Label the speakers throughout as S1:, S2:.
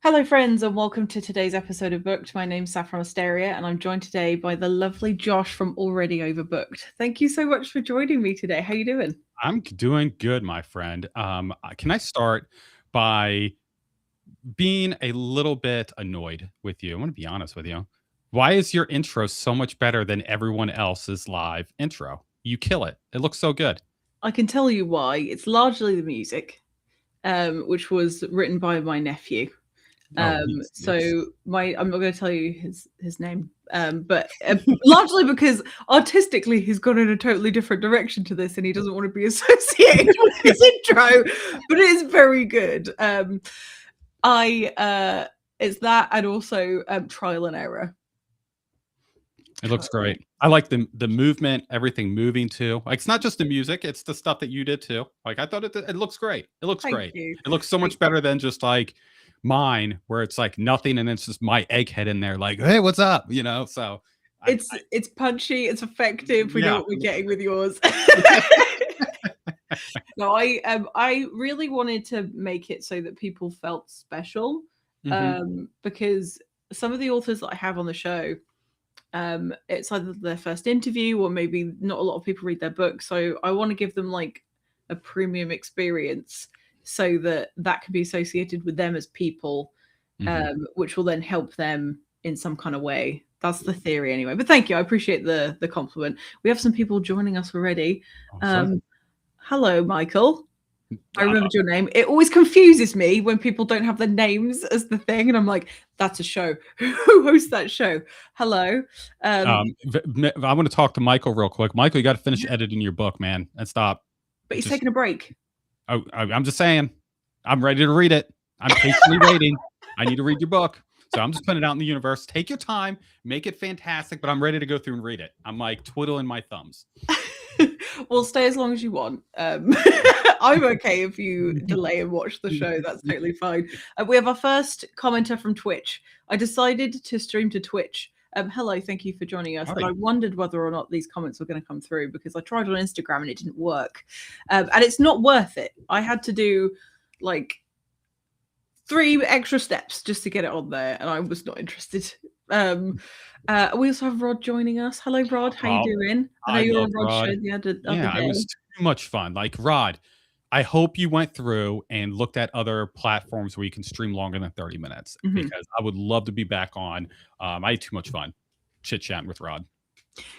S1: Hello, friends, and welcome to today's episode of Booked. My name's Saffron Asteria, and I'm joined today by the lovely Josh from Already Overbooked. Thank you so much for joining me today. How you doing?
S2: I'm doing good, my friend. Can I start by being a little bit annoyed with you? I want to be honest with you. Why is your intro so much better than everyone else's live intro? You kill it. It looks so good.
S1: I can tell you why. It's largely the music, which was written by my nephew.
S2: Oh, yes.
S1: I'm not going to tell you his name, but largely because artistically he's gone in a totally different direction to this, and he doesn't want to be associated with his intro. But it is very good. It's that, and also trial and error.
S2: It looks great. I like the movement, everything moving too. Like it's not just the music; it's the stuff that you did too. Like I thought it looks great. It looks
S1: Thank
S2: great.
S1: you.
S2: It looks so much better than just like mine, where it's like nothing and it's just my egghead in there, like, hey, what's up? So
S1: It's punchy, it's effective. We know
S2: yeah.
S1: what we're getting with yours. No, I really wanted to make it so that people felt special, because some of the authors that I have on the show, it's either their first interview or maybe not a lot of people read their book. So I want to give them like a premium experience so that can be associated with them as people, which will then help them in some kind of way. That's the theory anyway. But thank you. I appreciate the compliment. We have some people joining us already.
S2: Awesome.
S1: Hello, Michael. I remembered your name. It always confuses me when people don't have their names as the thing, and I'm like, "That's a show. Who hosts that show?" Hello.
S2: I want to talk to Michael real quick. Michael, you got to finish editing your book, man, and stop.
S1: But he's taking a break.
S2: I'm just saying, I'm ready to read it. I'm patiently waiting. I need to read your book. So I'm just putting it out in the universe. Take your time, make it fantastic, but I'm ready to go through and read it. I'm like twiddling my thumbs.
S1: Well, stay as long as you want. I'm okay if you delay and watch the show. That's totally fine. We have our first commenter from Twitch. I decided to stream to Twitch. Hello, thank you for joining us. But I wondered whether or not these comments were going to come through because I tried on Instagram and it didn't work. And it's not worth it. I had to do like 3 extra steps just to get it on there, and I was not interested. We also have Rod joining us. Hello, Rod. How you doing? I know you're on Rod's show the other day.
S2: It was too much fun. Like, Rod, I hope you went through and looked at other platforms where you can stream longer than 30 minutes because I would love to be back on. I had too much fun chit-chatting with Rod.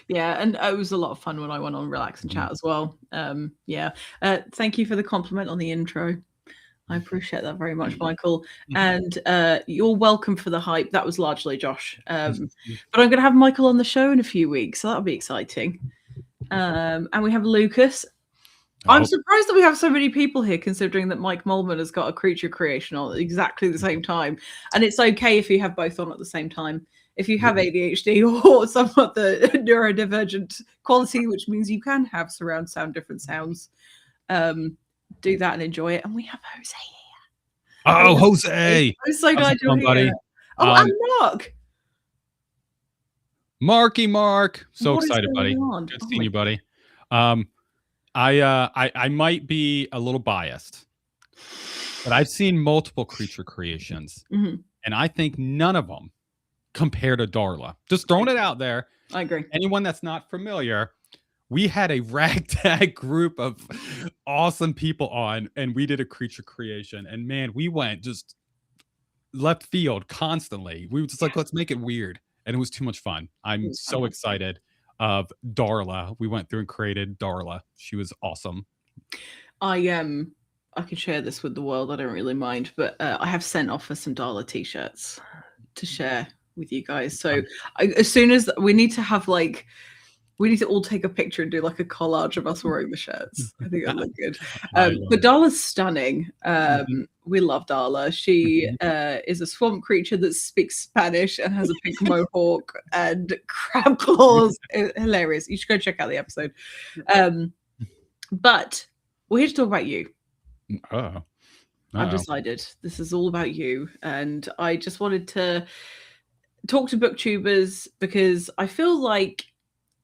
S1: Yeah, and it was a lot of fun when I went on Relax and Chat as well. Thank you for the compliment on the intro. I appreciate that very much, Michael. And you're welcome for the hype. That was largely Josh. But I'm going to have Michael on the show in a few weeks, so that'll be exciting. And we have Lucas. I'm surprised that we have so many people here, considering that Mike Molman has got a creature creation on at exactly the same time. And it's okay if you have both on at the same time. If you have ADHD or some other neurodivergent quality, which means you can have surround sound, different sounds, do that and enjoy it. And we have Jose here.
S2: Oh, Jose!
S1: I'm so glad you're here. Buddy. Oh, and Mark.
S2: Mark. So excited, buddy. Good seeing you, buddy. I might be a little biased, but I've seen multiple creature creations, and I think none of them compare to Darla. Just throwing it out there.
S1: I agree.
S2: Anyone that's not familiar, we had a ragtag group of awesome people on, and we did a creature creation. And man, we went just left field constantly. We were just like, let's make it weird. And it was too much fun. I'm so excited of Darla. We went through and created Darla. She was awesome.
S1: I can share this with the world. I don't really mind, but I have sent off for some Darla t-shirts to share with you guys. So as soon as we need to all take a picture and do like a collage of us wearing the shirts. I think that look good. But Darla's stunning. We love Darla. She is a swamp creature that speaks Spanish and has a pink mohawk and crab claws. Hilarious. You should go check out the episode. But we're here to talk about you. I've decided this is all about you. And I just wanted to talk to booktubers because I feel like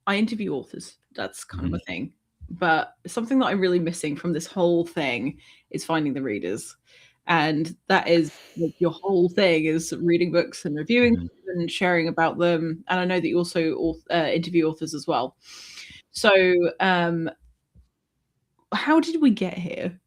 S1: I interview authors. That's kind of a thing. But something that I'm really missing from this whole thing is finding the readers. and that is like your whole thing is reading books and reviewing
S2: Mhm.
S1: them and sharing about them. And I know that you also interview authors as well. So, how did we get here?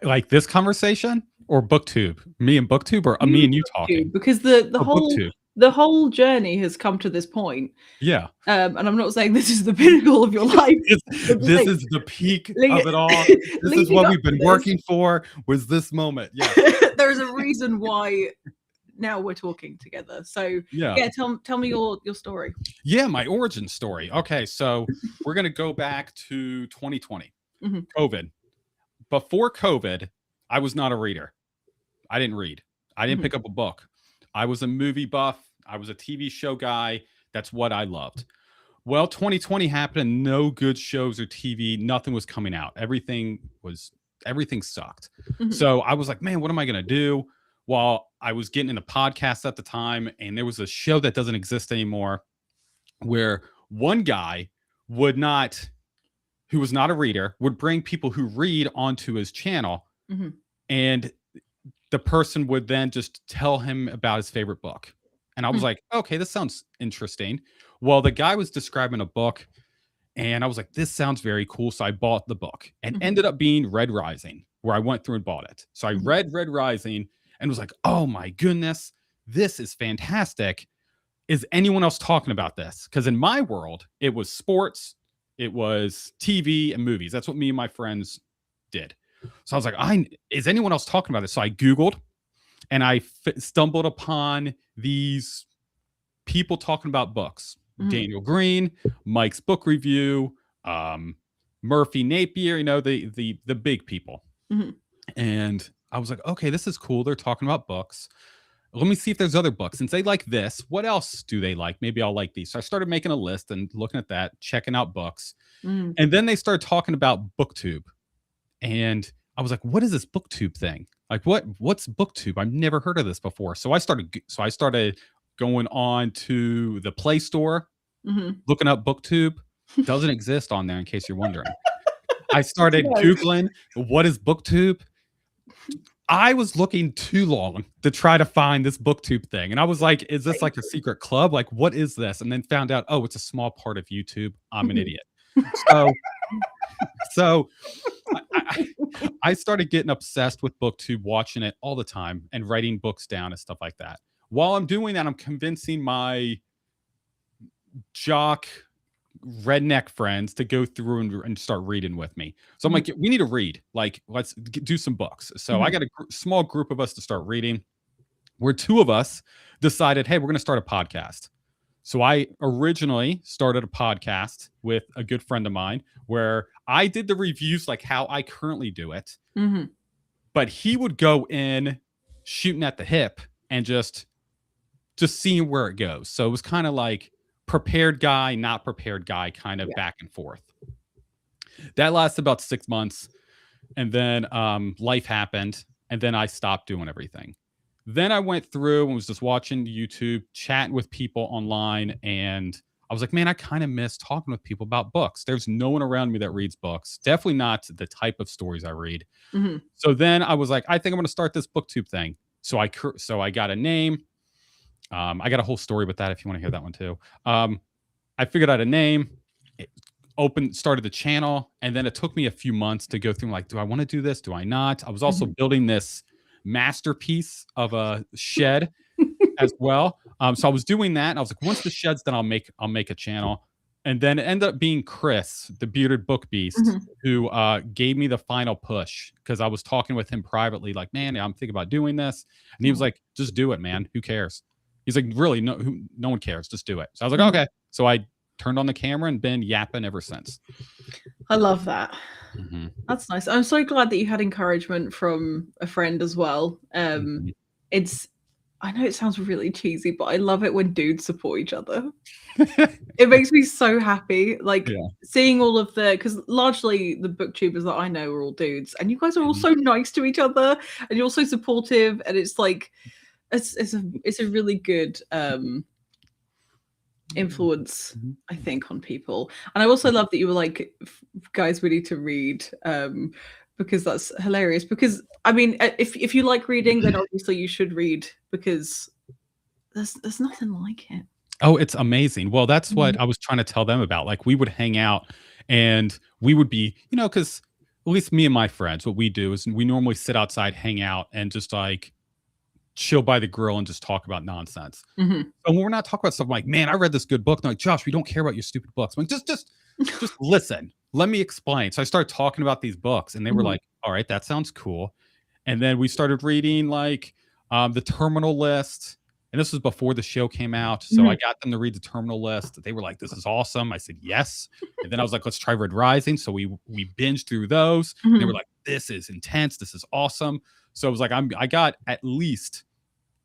S2: Like this conversation or Booktube? Me and Booktube, or me
S1: You
S2: and you
S1: Booktube,
S2: talking?
S1: because the
S2: Oh, Booktube.
S1: whole journey has come to this point.
S2: Yeah.
S1: And I'm not saying this is the pinnacle of your life, but
S2: This
S1: like,
S2: is the peak of it all.
S1: like
S2: This is
S1: leading
S2: what
S1: up
S2: we've
S1: to
S2: been
S1: this,
S2: working for, was this moment. Yes.
S1: there's a reason why now we're talking together. So
S2: Yeah.
S1: yeah, tell me your story.
S2: Yeah, my origin story. Okay, so we're gonna go back to 2020,
S1: Mhm.
S2: COVID. Before COVID, I was not a reader. I didn't read. I didn't
S1: Mhm.
S2: pick up a book. I was a movie buff. I was a TV show guy. That's what I loved. Well, 2020 happened and no good shows or TV, nothing was coming out. Everything sucked.
S1: Mhm.
S2: So I was like, man, what am I going to do? Well, I was getting into podcasts at the time, and there was a show that doesn't exist anymore where one guy would not, who was not a reader, would bring people who read onto his channel,
S1: Mhm.
S2: and the person would then just tell him about his favorite book. And I was
S1: Mhm.
S2: like, okay, this sounds interesting. Well, the guy was describing a book, and I was like, this sounds very cool. So I bought the book, and
S1: Mhm.
S2: ended up being Red Rising, where I went through and bought it. So I
S1: Mhm.
S2: read Red Rising and was like, oh my goodness, this is fantastic. Is anyone else talking about this? Because in my world, it was sports, it was TV and movies. That's what me and my friends did. So I was like, is anyone else talking about this? So I Googled, and I stumbled upon these people talking about books.
S1: Mhm.
S2: Daniel Green, Mike's book review, um, Murphy Napier, the big people.
S1: Mhm.
S2: And I was like, okay, this is cool. They're talking about books. Let me see if there's other books. Since they like this, what else do they like? Maybe I'll like these. So I started making a list and looking at that, checking out books.
S1: Mhm.
S2: And then they started talking about Booktube. And I was like, what is this Booktube thing? Like what's Booktube? I've never heard of this before. So I started going on to the Play Store,
S1: Mhm.
S2: looking up Booktube. Doesn't exist on there, in case you're wondering. I started
S1: No.
S2: Googling what is Booktube. I was looking too long to try to find this Booktube thing. And I was like, is this like a secret club? Like, what is this? And then found out, oh, it's a small part of YouTube. I'm an
S1: Mhm.
S2: idiot. So, so I started getting obsessed with Booktube, watching it all the time and writing books down and stuff like that. While I'm doing that, I'm convincing my jock redneck friends to go through and start reading with me. So I'm
S1: Mhm.
S2: like, we need to read. Like, let's do some books. So I
S1: Mhm.
S2: got a small group of us to start reading, where two of us decided, hey, we're going to start a podcast. So I originally started a podcast with a good friend of mine where I did the reviews like how I currently do it,
S1: Mhm.
S2: but he would go in shooting at the hip and just seeing where it goes. So it was kind of like prepared guy, not prepared guy, kind of
S1: Yeah.
S2: back and forth. That lasted about 6 months, and then life happened, and then I stopped doing everything. Then I went through and was just watching YouTube, chatting with people online, and I was like, man, I kind of miss talking with people about books. There's no one around me that reads books. Definitely not the type of stories I read.
S1: Mhm.
S2: So then I was like, I think I'm going to start this Booktube thing. So I got a name. I got a whole story with that if you want to hear that one too. I figured out a name, started the channel, and then it took me a few months to go through, like, do I want to do this? Do I not? I was also
S1: Mhm.
S2: building this masterpiece of a shed as well. So I was doing that, and I was like, once the shed's done, I'll make a channel. And then it ended up being Chris, the bearded book beast,
S1: Mhm.
S2: who gave me the final push, because I was talking with him privately, like, man, I'm thinking about doing this. And he was like, just do it, man. Who cares? He's like, really, no one cares. Just do it. So I was like,
S1: Mhm.
S2: okay. So I turned on the camera and been yapping ever since.
S1: I love that.
S2: Mhm,
S1: That's nice. I'm so glad that you had encouragement from a friend as well.
S2: mhm.
S1: It's I know it sounds really cheesy, but I love it when dudes support each other. It makes me so happy, like,
S2: Yeah.
S1: seeing all of because largely the booktubers that I know are all dudes, and you guys are all
S2: Mhm,
S1: so nice to each other, and you're so supportive, and it's like it's a really good, influence,
S2: mhm.
S1: I think, on people. And I also love that you were like, guys, we need to read. because that's hilarious. Because I mean, if you like reading, then obviously you should read, because there's nothing like it.
S2: Oh, it's amazing. Well, that's what I was trying to tell them about. Like, we would hang out and we would be, because at least me and my friends, what we do is we normally sit outside, hang out, and just like chill by the grill and just talk about nonsense.
S1: Mm-hmm.
S2: And when we're not talking about stuff, I'm like, man, I read this good book. And they're like, Josh, we don't care about your stupid books. I'm like, just listen. Let me explain. So I started talking about these books, and they were like, all right, that sounds cool. And then we started reading like the Terminal List. And this was before the show came out. So I got them to read the Terminal List. They were like, this is awesome. I said, yes. And then I was like, let's try Red Rising. So we binged through those. They were like, this is intense. This is awesome. So it was like, I got at least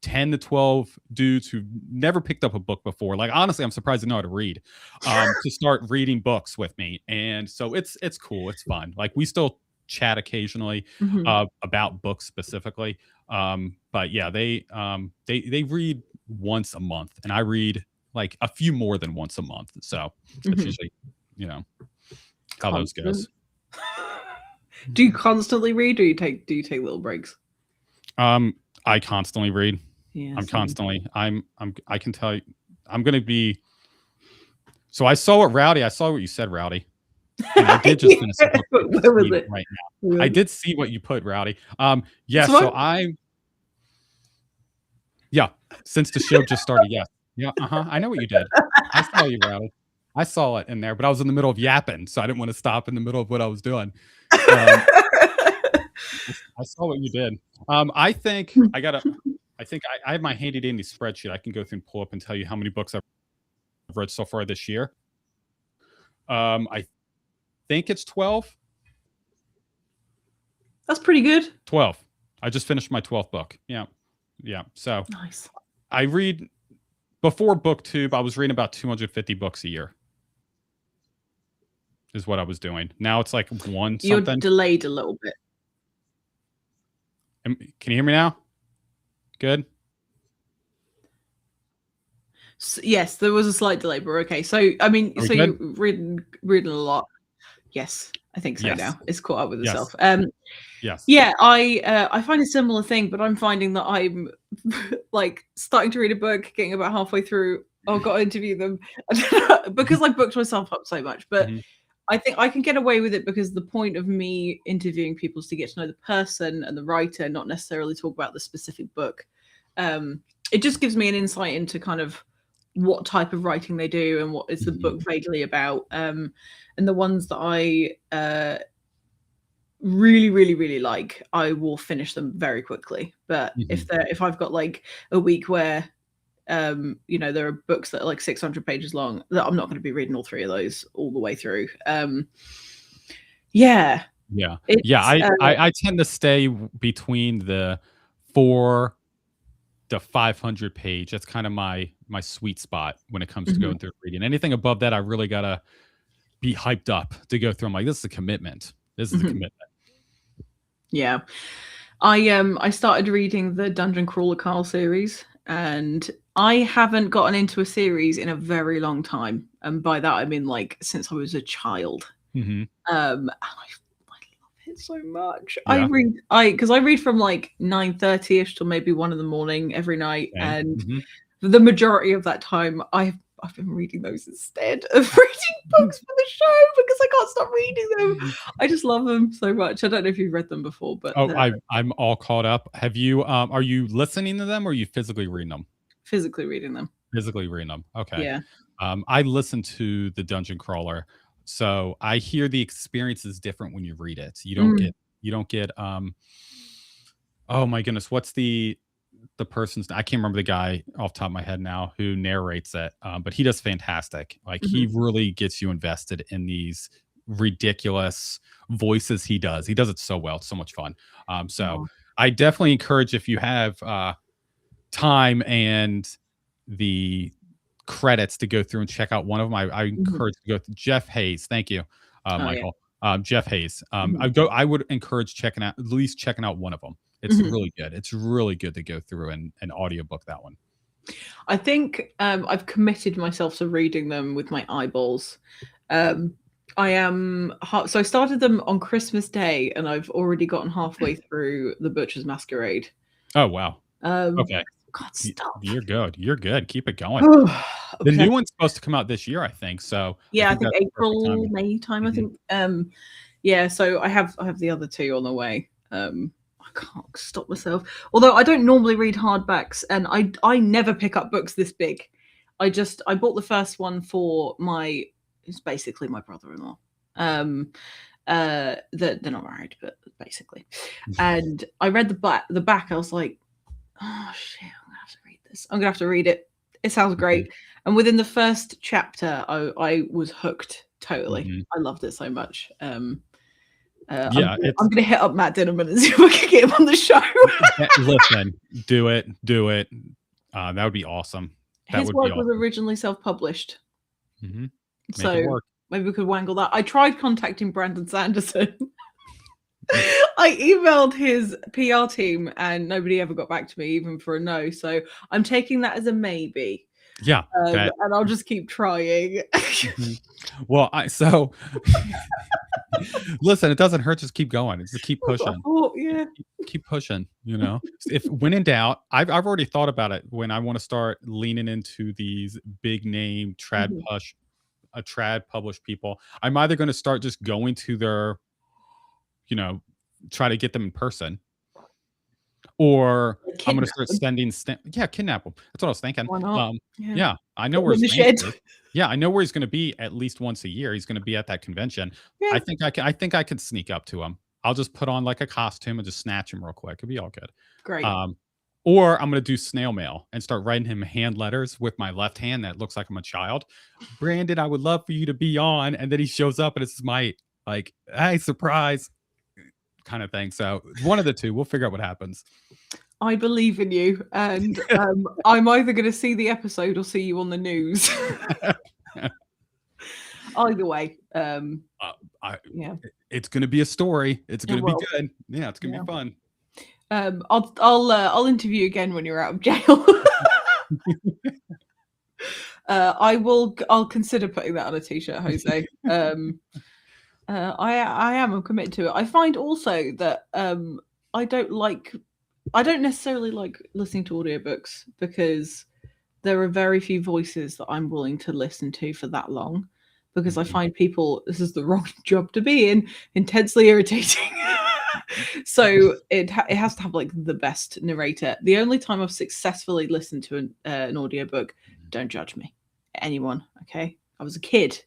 S2: 10 to 12 dudes who never picked up a book before. Like, honestly, I'm surprised they know how to read, to start reading books with me. And so it's cool. It's fun. Like, we still chat occasionally about books specifically. But yeah, they read once a month, and I read like a few more than once a month. So it's usually, how those goes.
S1: Do you constantly read, or do you take little breaks?
S2: I constantly read. Yeah, I can tell you, I'm going to be. So I saw what you said, Rowdy. And I did just finish a book
S1: Where was it?
S2: Right now. I did see what you put, Rowdy. Yeah, since the show just started, yes. Yeah, I know what you did. I saw you, Rowdy. I saw it in there, but I was in the middle of yapping, so I didn't want to stop in the middle of what I was doing. I saw what you did. I think I have my handy dandy spreadsheet. I can go through and pull up and tell you how many books I've read so far this year. I think it's 12.
S1: That's pretty good.
S2: 12. I just finished my 12th book. Yeah. So
S1: nice.
S2: I read, before Booktube, I was reading about 250 books a year. Is what I was doing. Now it's like one something.
S1: You're delayed a little bit.
S2: Can you hear me now? Good.
S1: Yes, there was a slight delay, but okay. So I mean, so you're reading a lot. Yes, I think so. Yes. Now it's caught up with itself.
S2: Yes.
S1: Yeah, I find a similar thing, but I'm finding that I'm like starting to read a book, getting about halfway through. Oh, got to interview them because I booked myself up so much. But I think I can get away with it because the point of me interviewing people is to get to know the person and the writer, not necessarily talk about the specific book. It just gives me an insight into kind of what type of writing they do and what is the book vaguely about. And the ones that I really, really, really like, I will finish them very quickly. But if I've got like a week where there are books that are like 600 pages long, that I'm not going to be reading all three of those all the way through. I
S2: tend to stay between the 4 to 500 page. That's kind of my sweet spot when it comes to going through reading. Anything above that, I really gotta be hyped up to go through. I'm like, this is a commitment. This is a commitment.
S1: Yeah, I started reading the Dungeon Crawler Carl series, and I haven't gotten into a series in a very long time. And by that, I mean like since I was a child. And I love it so much. Yeah. I read from like 9:30ish till maybe 1 a.m. every night. Okay. And the majority of that time I've been reading those instead of reading books for the show because I can't stop reading them. I just love them so much. I don't know if you've read them before, but
S2: I'm all caught up. Have you are you listening to them or are you physically reading them?
S1: Physically reading them.
S2: Physically reading them. Okay.
S1: Yeah.
S2: I listen to the Dungeon Crawler, so I hear the experience is different when you read it. You don't get oh my goodness, what's the person's, I can't remember the guy off the top of my head now who narrates it, but he does fantastic. Like he really gets you invested in these ridiculous voices he does it so well. It's so much fun. I definitely encourage, if you have time and the credits, to go through and check out one of them. I encourage to go to Jeff Hayes. Thank you, Michael. Yeah. Jeff Hayes. I would encourage at least checking out one of them. It's really good. It's really good to go through and audiobook that one.
S1: I think I've committed myself to reading them with my eyeballs. I am so I started them on Christmas Day, and I've already gotten halfway through The Butcher's Masquerade.
S2: Oh wow.
S1: Um,
S2: Okay.
S1: God, stop.
S2: You're good. You're good. Keep it going. The
S1: Okay.
S2: new one's supposed to come out this year, I think. So
S1: Yeah, I think
S2: that's the perfect
S1: April,
S2: timing.
S1: May time. I
S2: Mhm.
S1: think. Yeah. So I have the other two on the way. I can't stop myself. Although I don't normally read hardbacks, and I never pick up books this big. I bought the first one for it's basically my brother-in-law. They're not married, but basically. And I read the back. I was like, oh shit, I'm gonna have to read this. I'm gonna have to read it. It sounds great. And within the first chapter, I was hooked totally.
S2: Mhm.
S1: I loved it so much.
S2: Yeah,
S1: I'm gonna hit up Matt Dinnerman and see if I can get him on the show.
S2: listen, do it. That would be awesome. That
S1: His
S2: would be
S1: work was
S2: awesome.
S1: originally self-published,
S2: Mhm. Make it
S1: so
S2: work.
S1: maybe we could wangle that. I tried contacting Brandon Sanderson. I emailed his PR team and nobody ever got back to me, even for a no. So I'm taking that as a maybe.
S2: Yeah,
S1: And I'll just keep trying.
S2: Mhm. Well, listen, it doesn't hurt. Just keep going. Just keep pushing.
S1: Yeah.
S2: Keep pushing. If when in doubt, I've already thought about it. When I want to start leaning into these big name
S1: Mhm.
S2: trad published people, I'm either going to start just going to their, try to get them in person, or
S1: Like,
S2: I'm gonna
S1: kidnap
S2: start
S1: them.
S2: sending yeah, kidnap him. That's what I was thinking.
S1: Why not? Yeah.
S2: Yeah, I know
S1: Put
S2: where
S1: them in
S2: his
S1: the
S2: base
S1: shed.
S2: is. Yeah, I know where he's gonna be at least once a year. He's gonna be at that convention.
S1: Yeah.
S2: I think I could sneak up to him. I'll just put on, like, a costume and just snatch him real quick. It'll be all good.
S1: Great.
S2: Um, or I'm gonna do snail mail and start writing him hand letters with my left hand that looks like I'm a child. "Brandon, I would love for you to be on," and then he shows up and it's my, like, "Hey, surprise," kinda thing. So, one of the 2. We'll figure out what happens.
S1: I believe in you, and I'm either going to see the episode or see you on the news. Either way,
S2: I
S1: yeah,
S2: It's gonna be a story. It's
S1: it
S2: gonna be
S1: will.
S2: good. Yeah, it's gonna
S1: Yeah.
S2: be fun.
S1: I'll interview you again when you're out of jail. I'll consider putting that on a t-shirt, Jose. I am. I'm committed to it. I find also that I don't necessarily like listening to audiobooks because there are very few voices that I'm willing to listen to for that long, because I find people, this is the wrong job to be in, intensely irritating. So it has to have like the best narrator. The only time I've successfully listened to an audiobook, don't judge me, anyone, okay? I was a kid.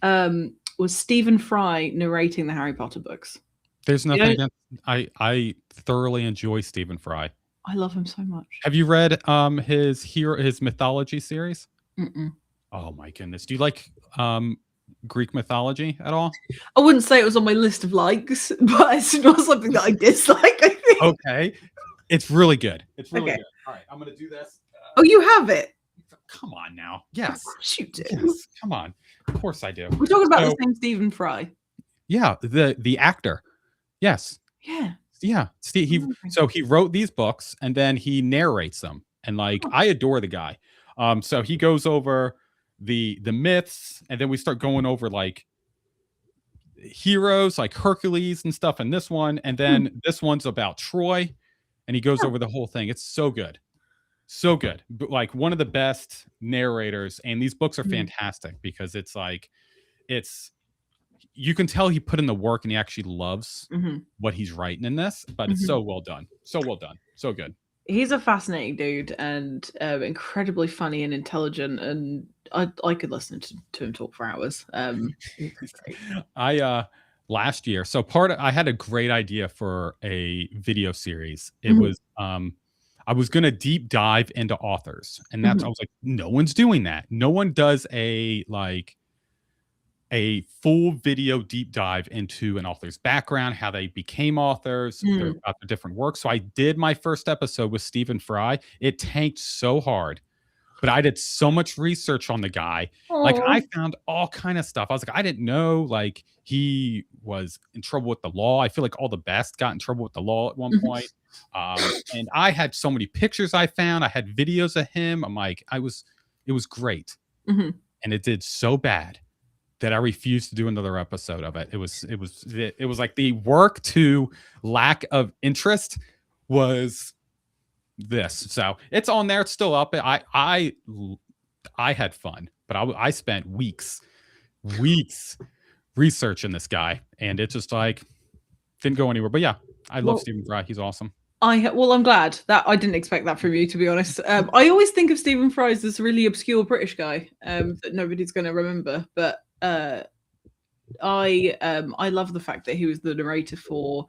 S1: Was Stephen Fry narrating the Harry Potter books.
S2: There's
S1: You
S2: nothing
S1: know,
S2: against I thoroughly enjoy Stephen Fry.
S1: I love him so much.
S2: Have you read, his mythology series?
S1: Mm-mm.
S2: Oh my goodness. Do you like, Greek mythology at all?
S1: I wouldn't say it was on my list of likes, but it's not something that I dislike, I think.
S2: Okay. It's really good. It's really
S1: Okay.
S2: good. Alright, I'm gonna do this.
S1: Oh, you have it?
S2: Come on now.
S1: Of
S2: Yes.
S1: course you do.
S2: Yes. Come on. Of course I do.
S1: We're talking about
S2: So,
S1: the same Stephen Fry.
S2: yeah, the actor. Yes.
S1: Yeah.
S2: Yeah. So he wrote these books and then he narrates them. And, like,
S1: Oh.
S2: I adore the guy. So he goes over the myths, and then we start going over, like, heroes like Hercules and stuff in this one, and then this one's about Troy, and he goes over the whole thing. It's so good. So good. But, like, one of the best narrators, and these books are fantastic because it's like it's you can tell he put in the work and he actually loves what he's writing in this, but it's so well done. So well done. So good.
S1: He's a fascinating dude and incredibly funny and intelligent, and I could listen to him talk for hours. He's great.
S2: I last year, so I had a great idea for a video series. It was I was gonna deep dive into authors, and I was like, no one's doing that. No one does a full video deep dive into an author's background, how they became authors, about the different works. So I did my first episode with Stephen Fry. It tanked so hard, but I did so much research on the guy. Like, I found all kind of stuff. I was like, I didn't know, like, he was in trouble with the law. I feel like all the best got in trouble with the law at one point. And I had so many pictures I found. I had videos of him. I'm like, it was great. And it did so bad that I refused to do another episode of it. It was like the work to lack of interest was this. So it's on there. It's still up. I had fun, but I spent weeks researching this guy, and it just like didn't go anywhere. But yeah, I love Stephen Fry. He's awesome.
S1: I'm glad that I didn't expect that from you, to be honest. I always think of Stephen Fry as this really obscure British guy that nobody's going to remember, but I love the fact that he was the narrator for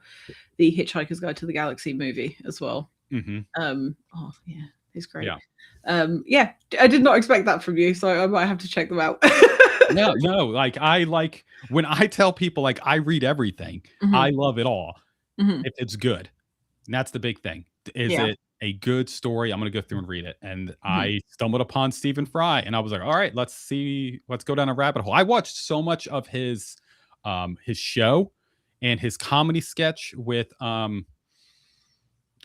S1: the Hitchhiker's Guide to the Galaxy movie as well. Oh yeah, he's great. Yeah, I did not expect that from you, so I might have to check them out.
S2: No, like when I tell people like I read everything, I love it all if it's good. And that's the big thing. Is it a good story? I'm going to go through and read it. And I stumbled upon Stephen Fry, and I was like, all right, let's go down a rabbit hole. I watched so much of his show and his comedy sketch with, oh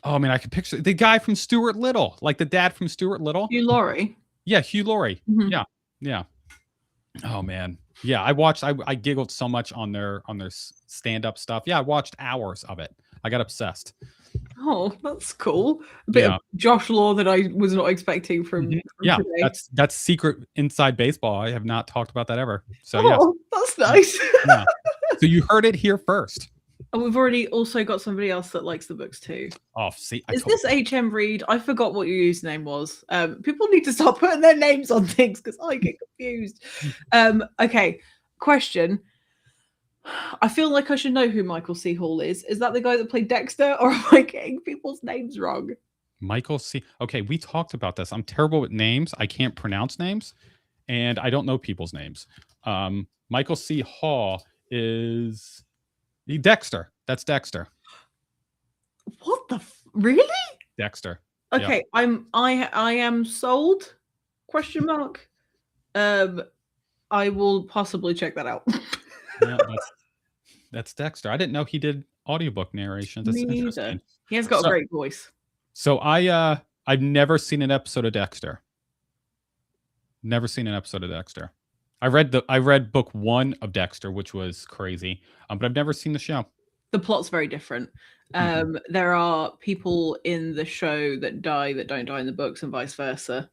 S2: man, I can picture the guy from Stuart Little, like the dad from Stuart Little.
S1: Hugh Laurie.
S2: Yeah, Hugh Laurie. Yeah. Oh man. Yeah, I giggled so much on their stand-up stuff. Yeah, I watched hours of it. I got obsessed.
S1: Oh, that's cool. A bit of Josh Law that I was not expecting from today.
S2: That's secret inside baseball. I have not talked about that ever. So
S1: that's nice.
S2: Yeah. So you heard it here first.
S1: And we've already also got somebody else that likes the books too.
S2: Oh, see,
S1: is this HM Reed? I forgot what your username was. People need to stop putting their names on things because I get confused. Okay, question. I feel like I should know who Michael C. Hall is. Is that the guy that played Dexter, or am I getting people's names wrong?
S2: Michael C. Okay, we talked about this. I'm terrible with names. I can't pronounce names, and I don't know people's names. Michael C. Hall is Dexter. That's Dexter.
S1: What the really?
S2: Dexter.
S1: Okay, yep. I am sold. Question mark. I will possibly check that out.
S2: Yeah, that's Dexter. I didn't know he did audiobook narration. That's interesting.
S1: He has got a great voice.
S2: So I've never seen an episode of Dexter. Never seen an episode of Dexter. I read book 1 of Dexter, which was crazy. But I've never seen the show.
S1: The plot's very different. There are people in the show that don't die in the books, and vice versa.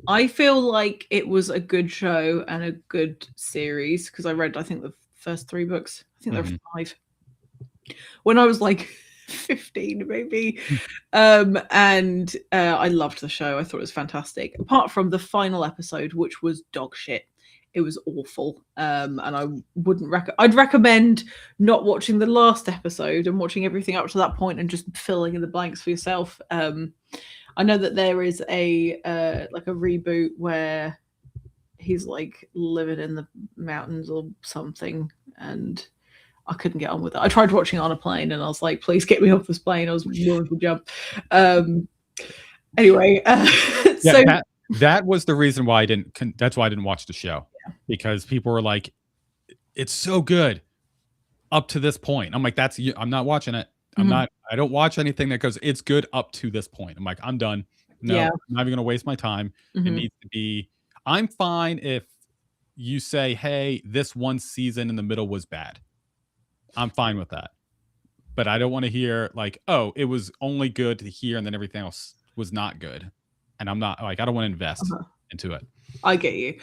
S1: I feel like it was a good show and a good series because I read, I think, the first 3 books. I think there were 5 when I was like 15, maybe. And I loved the show. I thought it was fantastic. Apart from the final episode, which was dog shit. It was awful. And I wouldn't I'd recommend not watching the last episode and watching everything up to that point and just filling in the blanks for yourself. I know that there is a reboot where he's like living in the mountains or something, and I couldn't get on with it. I tried watching it on a plane, and I was like, "Please get me off this plane." I was willing to jump. Anyway, so
S2: that was the reason why I didn't. That's why I didn't watch the show, because people were like, "It's so good up to this point." I'm like, I'm not watching it. I don't watch anything that goes, it's good up to this point. I'm like, I'm done. No, I'm not even going to waste my time. It needs to be, I'm fine if you say, hey, this one season in the middle was bad. I'm fine with that. But I don't want to hear like, oh, it was only good to hear and then everything else was not good. And I'm not like, I don't want to invest into it.
S1: I get you.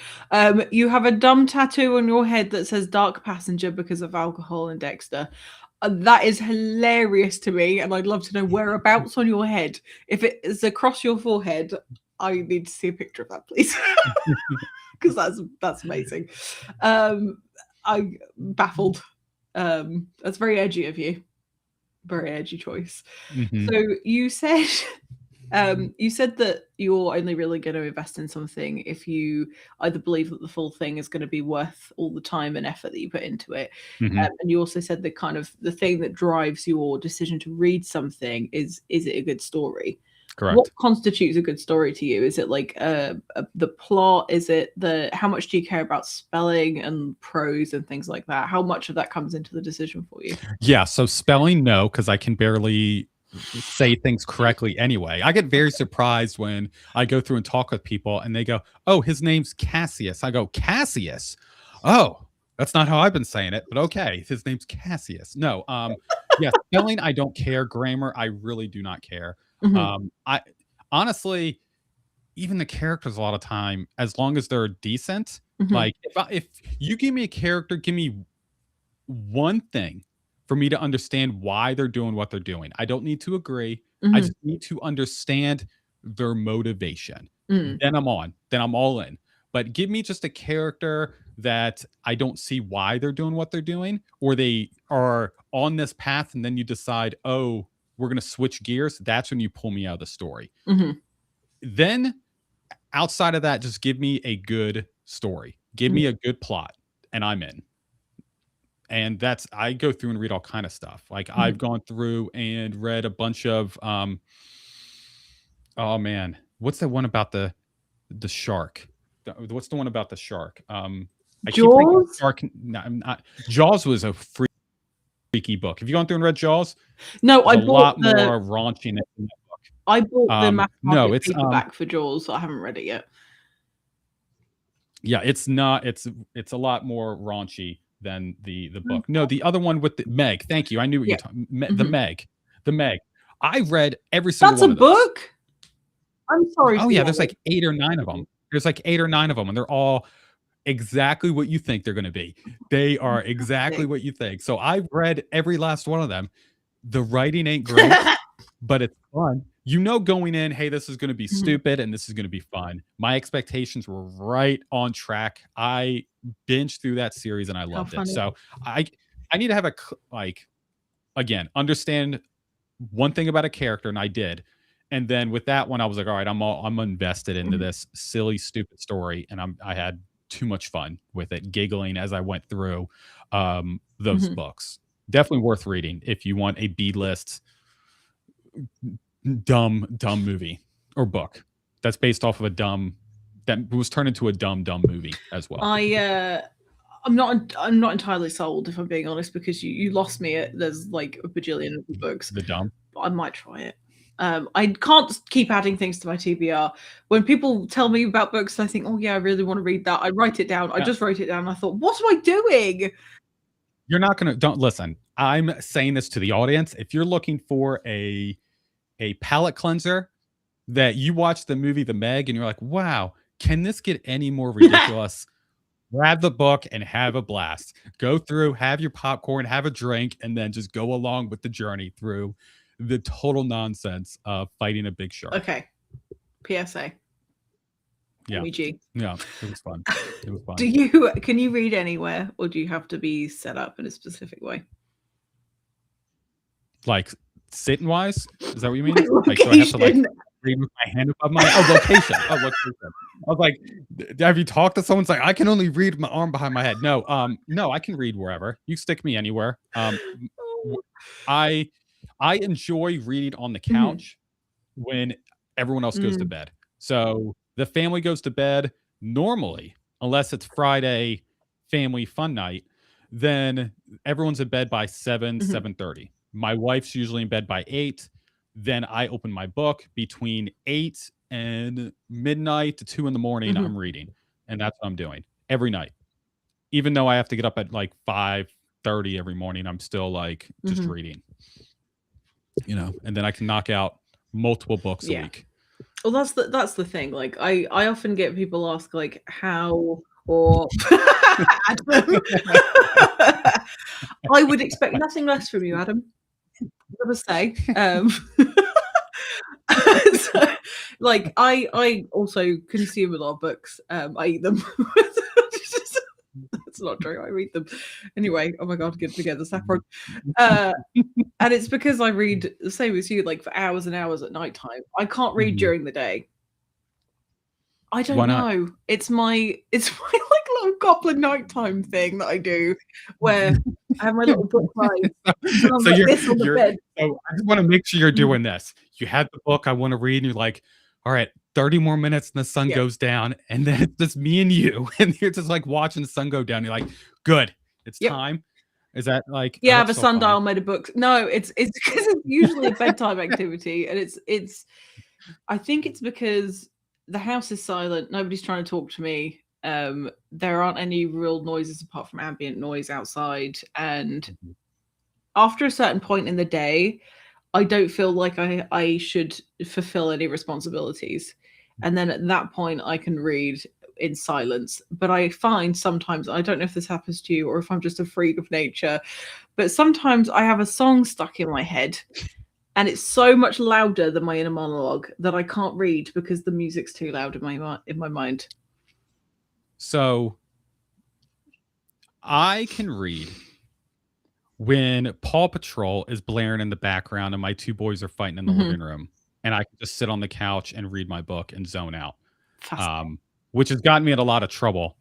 S1: You have a dumb tattoo on your head that says Dark Passenger because of alcohol and Dexter. That is hilarious to me, and I'd love to know whereabouts on your head. If it is across your forehead, I need to see a picture of that, please, because that's amazing. I'm baffled. That's very edgy of you. Very edgy choice. So you said that you're only really going to invest in something if you either believe that the full thing is going to be worth all the time and effort that you put into it. And you also said that kind of the thing that drives your decision to read something is it a good story?
S2: Correct.
S1: What constitutes a good story to you? Is it like the plot? Is it how much do you care about spelling and prose and things like that? How much of that comes into the decision for you?
S2: Yeah. So spelling, no, because I can barely say things correctly anyway. I get very surprised when I go through and talk with people and they go, "Oh, his name's Cassius." I go, "Cassius? Oh, that's not how I've been saying it, but okay, his name's Cassius." No, yeah, spelling I don't care. Grammar I really do not care. I honestly, even the characters a lot of time, as long as they're decent, like if you give me a character, give me one thing for me to understand why they're doing what they're doing. I don't need to agree. I just need to understand their motivation. Then I'm on. Then I'm all in. But give me just a character that I don't see why they're doing what they're doing, or they are on this path and then you decide, oh, we're going to switch gears. That's when you pull me out of the story. Then outside of that, just give me a good story. Give me a good plot and I'm in. And that's, I go through and read all kind of stuff. Like I've gone through and read a bunch of oh man, what's the one about the shark? What's the one about the shark? I keep thinking shark. No, not, Jaws was a freaky book. Have you gone through and read Jaws?
S1: No,
S2: There's a lot more raunchiness in that book.
S1: I bought the mass
S2: no, it's
S1: paperback for Jaws, so I haven't read it yet.
S2: Yeah, it's not. It's a lot more raunchy than the book. No, the other one with the Meg. Thank you. I knew what you were talking. The Meg. I read every single one of those.
S1: That's a book? I'm sorry.
S2: Oh yeah, there's like 8 or 9 of them. There's like 8 or 9 of them, and they're all exactly what you think they're going to be. They are exactly what you think. So I've read every last one of them. The writing ain't great, but it's fun. You know, going in, hey, this is going to be stupid and this is going to be fun. My expectations were right on track. I binged through that series and I loved it. So I need to have a, like, again, understand one thing about a character, and I did. And then with that one, I was like, all right, I'm invested into this silly, stupid story, and I had too much fun with it, giggling as I went through those books. Definitely worth reading if you want a B-list dumb movie or book that's based off of a dumb, that was turned into a dumb movie as well.
S1: I'm not entirely sold, if I'm being honest, because you lost me at there's like a bajillion of the books.
S2: The dumb.
S1: I might try it. I can't keep adding things to my TBR. When people tell me about books, I think, oh yeah, I really want to read that. I write it down. I just wrote it down. I thought, what am I doing?
S2: You're not gonna, don't listen. I'm saying this to the audience. If you're looking for a palate cleanser, that you watch the movie The Meg and you're like, wow, can this get any more ridiculous? Grab the book and have a blast. Go through, have your popcorn, have a drink, and then just go along with the journey through the total nonsense of fighting a big shark.
S1: Okay. PSA.
S2: Yeah.
S1: OEG.
S2: Yeah, it was fun. It was fun.
S1: Can you read anywhere, or do you have to be set up in a specific way?
S2: Like sitting wise? Is that what you mean? Like, so I have to like read with my hand above my location. Location. I was like, have you talked to someone? It's like, I can only read my arm behind my head. No, I can read wherever. You stick me anywhere. I enjoy reading on the couch when everyone else goes to bed. So the family goes to bed normally, unless it's Friday family fun night, then everyone's in bed by 7:30. My wife's usually in bed by 8. Then I open my book between 8 and midnight to 2 in the morning. I'm reading, and that's what I'm doing every night. Even though I have to get up at like 5:30 every morning, I'm still like just reading, you know, and then I can knock out multiple books a week.
S1: Well, that's the thing. Like I often get people ask like how or Adam. I would expect nothing less from you, Adam. Never say. So, like I also consume a lot of books. I eat them. That's not true. I read them anyway. Oh my god, get together, Saffron. And it's because I read the same as you, like for hours and hours at nighttime. I can't read during the day. I don't know. It's my like little goblin nighttime thing that I do, where I have my little book light. So like this on the bed.
S2: So I just want to make sure you're doing this. You had the book I want to read, and you're like, all right, 30 more minutes and the sun goes down, and then it's just me and you, and you're just like watching the sun go down. You're like, good, it's time. Is that like? Oh,
S1: Yeah, I have
S2: that's
S1: a
S2: so funny.
S1: sundial made of books. No, it's because it's usually a bedtime activity, and it's. I think it's because the house is silent. Nobody's trying to talk to me. There aren't any real noises apart from ambient noise outside, and
S2: Mhm.
S1: after a certain point in the day, I don't feel like I should fulfill any responsibilities. And then at that point, I can read in silence. But I find sometimes, I don't know if this happens to you or if I'm just a freak of nature, but sometimes I have a song stuck in my head and it's so much louder than my inner monologue that I can't read because the music's too loud in my mind.
S2: So I can read when Paw Patrol is blaring in the background and my two boys are fighting in the living room, and I can just sit on the couch and read my book and zone out. Which has gotten me in a lot of trouble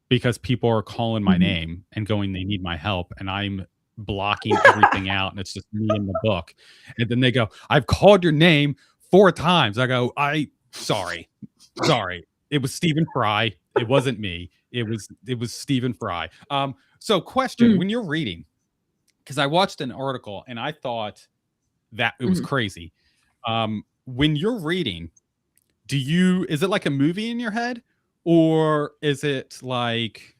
S2: because people are calling my name and going, they need my help, and I'm blocking everything out, and it's just me in the book. And then they go, I've called your name 4 times. I go, sorry. It was Stephen Fry. It wasn't me. It was Stephen Fry. So question, when you're reading, because I watched an article and I thought that it was crazy. When you're reading, is it like a movie in your head, or is it like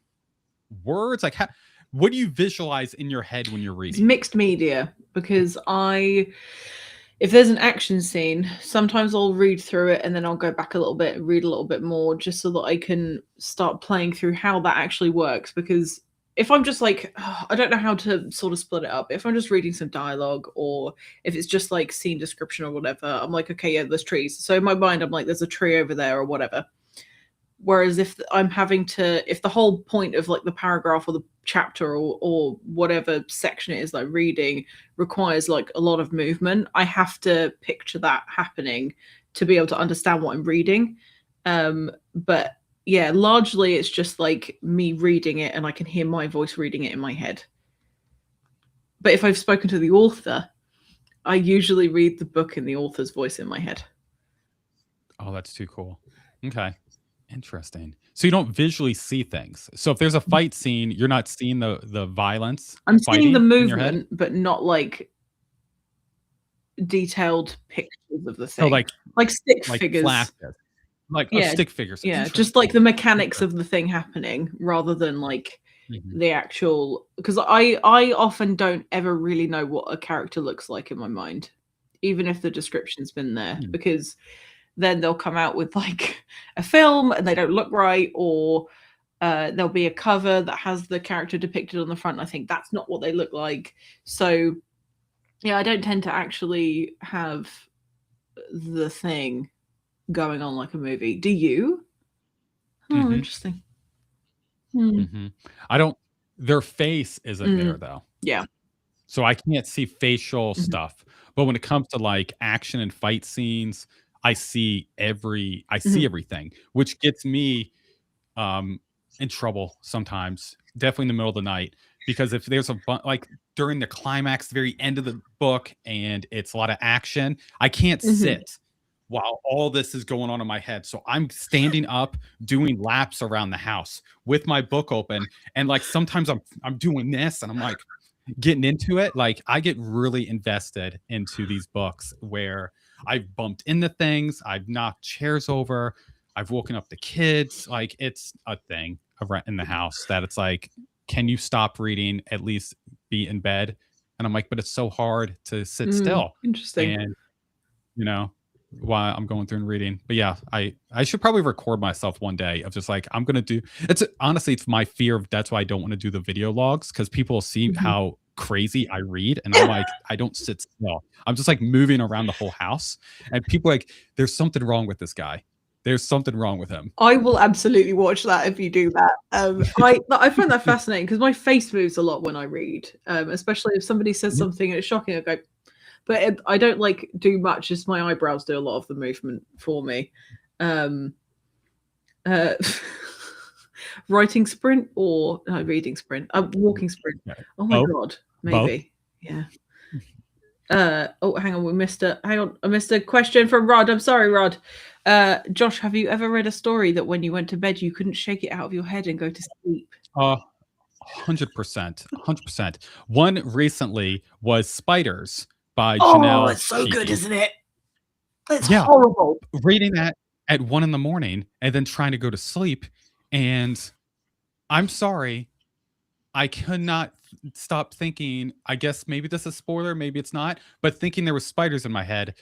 S2: words? Like, what do you visualize in your head when you're reading?
S1: It's mixed media because if there's an action scene, sometimes I'll read through it and then I'll go back a little bit and read a little bit more just so that I can start playing through how that actually works. Because if I'm just like, I don't know how to sort of split it up. If I'm just reading some dialogue or if it's just like scene description or whatever, I'm like, okay, yeah, there's trees. So in my mind, I'm like, there's a tree over there or whatever. Whereas if the whole point of like the paragraph or the chapter or whatever section it is that I'm reading requires like a lot of movement, I have to picture that happening to be able to understand what I'm reading. But yeah, largely it's just like me reading it and I can hear my voice reading it in my head. But if I've spoken to the author, I usually read the book in the author's voice in my head.
S2: Oh, that's too cool. Okay. Interesting. So you don't visually see things. So if there's a fight scene, you're not seeing the violence.
S1: I'm seeing the
S2: in your head?
S1: movement, but not like detailed pictures of the
S2: So
S1: thing. Like stick figures.
S2: flashes. Stick figures.
S1: Yeah, just like the mechanics of the thing happening rather than like the actual, because I often don't ever really know what a character looks like in my mind, even if the description's been there, because then they'll come out with like a film and they don't look right, or there'll be a cover that has the character depicted on the front and I think that's not what they look like. So yeah, I don't tend to actually have the thing going on like a movie. Do you? Oh, interesting.
S2: I don't. Their face isn't there though.
S1: Yeah.
S2: So I can't see facial stuff. But when it comes to like action and fight scenes, I see everything, which gets me in trouble sometimes, definitely in the middle of the night, because if there's like during the climax, the very end of the book, and it's a lot of action, I can't sit while all this is going on in my head. So I'm standing up, doing laps around the house with my book open, and like sometimes I'm doing this, and I'm like getting into it. Like I get really invested into these books where I've bumped into things, I've knocked chairs over, I've woken up the kids. Like it's a thing in the house that it's like, can you stop reading? At least be in bed. And I'm like, but it's so hard to sit still.
S1: Interesting.
S2: And you know, while I'm going through and reading. But yeah, I should probably record myself one day of just like, I'm gonna do honestly, it's my fear of, that's why I don't want to do the video logs, because people see how crazy I read, and I'm like, I don't sit still. I'm just like moving around the whole house, and people are like, there's something wrong with this guy. There's something wrong with him.
S1: I will absolutely watch that if you do that. I find that fascinating because my face moves a lot when I read, especially if somebody says something and it's shocking. I go, but I don't like do much. Just my eyebrows do a lot of the movement for me. Writing sprint or reading sprint? Walking sprint. Oh my god, maybe. Yeah. Oh, hang on, I missed a question from Rod. I'm sorry, Rod. Josh, have you ever read a story that when you went to bed you couldn't shake it out of your head and go to sleep?
S2: 100%, 100%. One recently was Spiders by
S1: Oh,
S2: Janelle
S1: it's so good,
S2: Sheedy.
S1: isn't it? It's
S2: Yeah,
S1: horrible.
S2: reading that at 1 in the morning and then trying to go to sleep, and I'm sorry, I could not stop thinking, I guess maybe this is a spoiler, maybe it's not, but thinking there was spiders in my head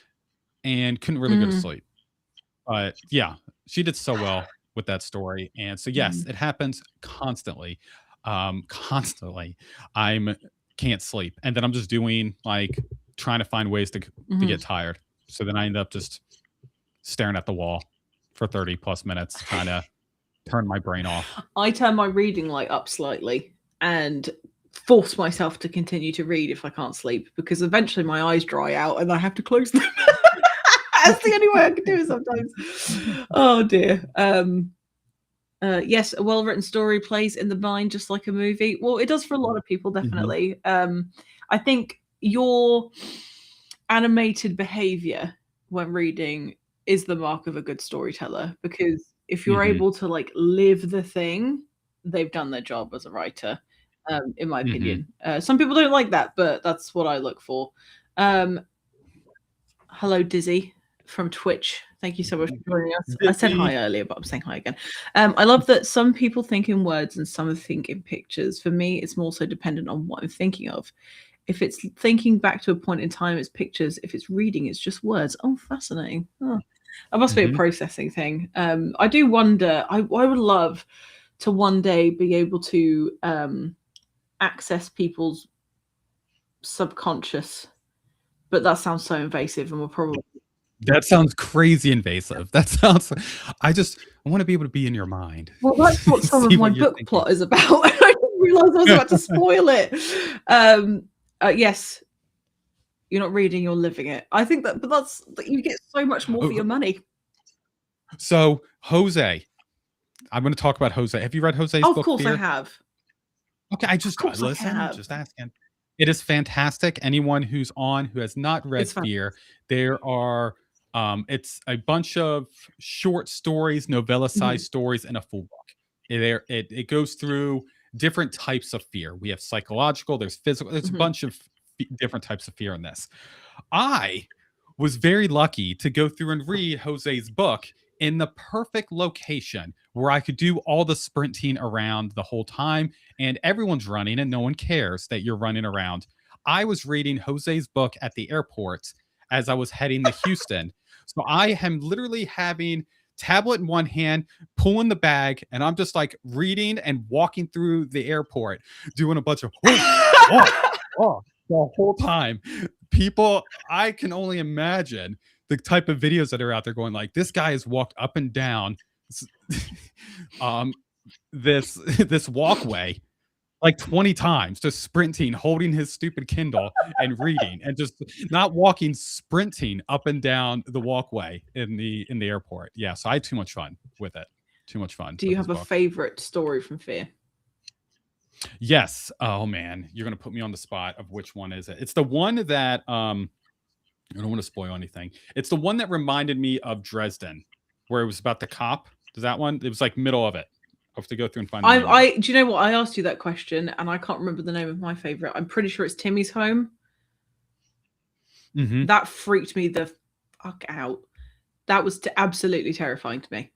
S2: and couldn't really go to sleep. But yeah, she did so well with that story. And so yes, it happens constantly. Constantly. I'm can't sleep. And then I'm just doing like trying to find ways to get tired. So then I end up just staring at the wall for 30 plus minutes trying to turn my brain off.
S1: I turn my reading light up slightly and force myself to continue to read if I can't sleep, because eventually my eyes dry out and I have to close them. That's the only way I can do it sometimes. Oh dear. Yes, a well-written story plays in the mind just like a movie. Well, it does for a lot of people, definitely. I think your animated behavior when reading is the mark of a good storyteller, because if you're able to like live the thing, they've done their job as a writer, in my opinion. Some people don't like that, but that's what I look for. Hello, Dizzy from Twitch. Thank you so much for joining us. I said hi earlier, but I'm saying hi again. I love that some people think in words and some think in pictures. For me, it's more so dependent on what I'm thinking of. If it's thinking back to a point in time, it's pictures. If it's reading, it's just words. Oh, fascinating. Oh, that must be a processing thing. I do wonder, I would love to one day be able to access people's subconscious, but that sounds so invasive and we'll probably...
S2: That sounds crazy invasive. That sounds... I want to be able to be in your mind.
S1: Well, that's what some of my book plot is about. I didn't realize I was about to spoil it. Yes, you're not reading, you're living it. I think that, but that's, you get so much more for your money.
S2: So, Jose, I'm going to talk about Jose. Have you read Jose's book?
S1: Of course I have.
S2: Okay, I just listen, just asking. It is fantastic. Anyone who's on who has not read Fear, there are it's a bunch of short stories, novella-sized stories, and a full book. It goes through different types of fear. We have psychological, there's physical, there's a bunch of different types of fear in this. I was very lucky to go through and read Jose's book in the perfect location where I could do all the sprinting around the whole time, and everyone's running and no one cares that you're running around. I was reading Jose's book at the airport as I was heading to Houston. So I am literally having tablet in one hand, pulling the bag, and I'm just like reading and walking through the airport, doing a bunch of the whole time. People, I can only imagine the type of videos that are out there going like, this guy has walked up and down this walkway like 20 times, just sprinting, holding his stupid Kindle and reading, and just not walking, sprinting up and down the walkway in the airport. Yeah, so I had too much fun with it. Too much fun.
S1: Do you have a favorite story from Fear?
S2: Yes. Oh man, you're gonna put me on the spot of which one is it? It's the one that I don't want to spoil anything. It's the one that reminded me of Dresden, where it was about the cop. Does that one? It was like middle of it. I have to go through and find.
S1: Do you know what? I asked you that question, and I can't remember the name of my favorite. I'm pretty sure it's Timmy's Home. That freaked me the fuck out. That was absolutely terrifying to me.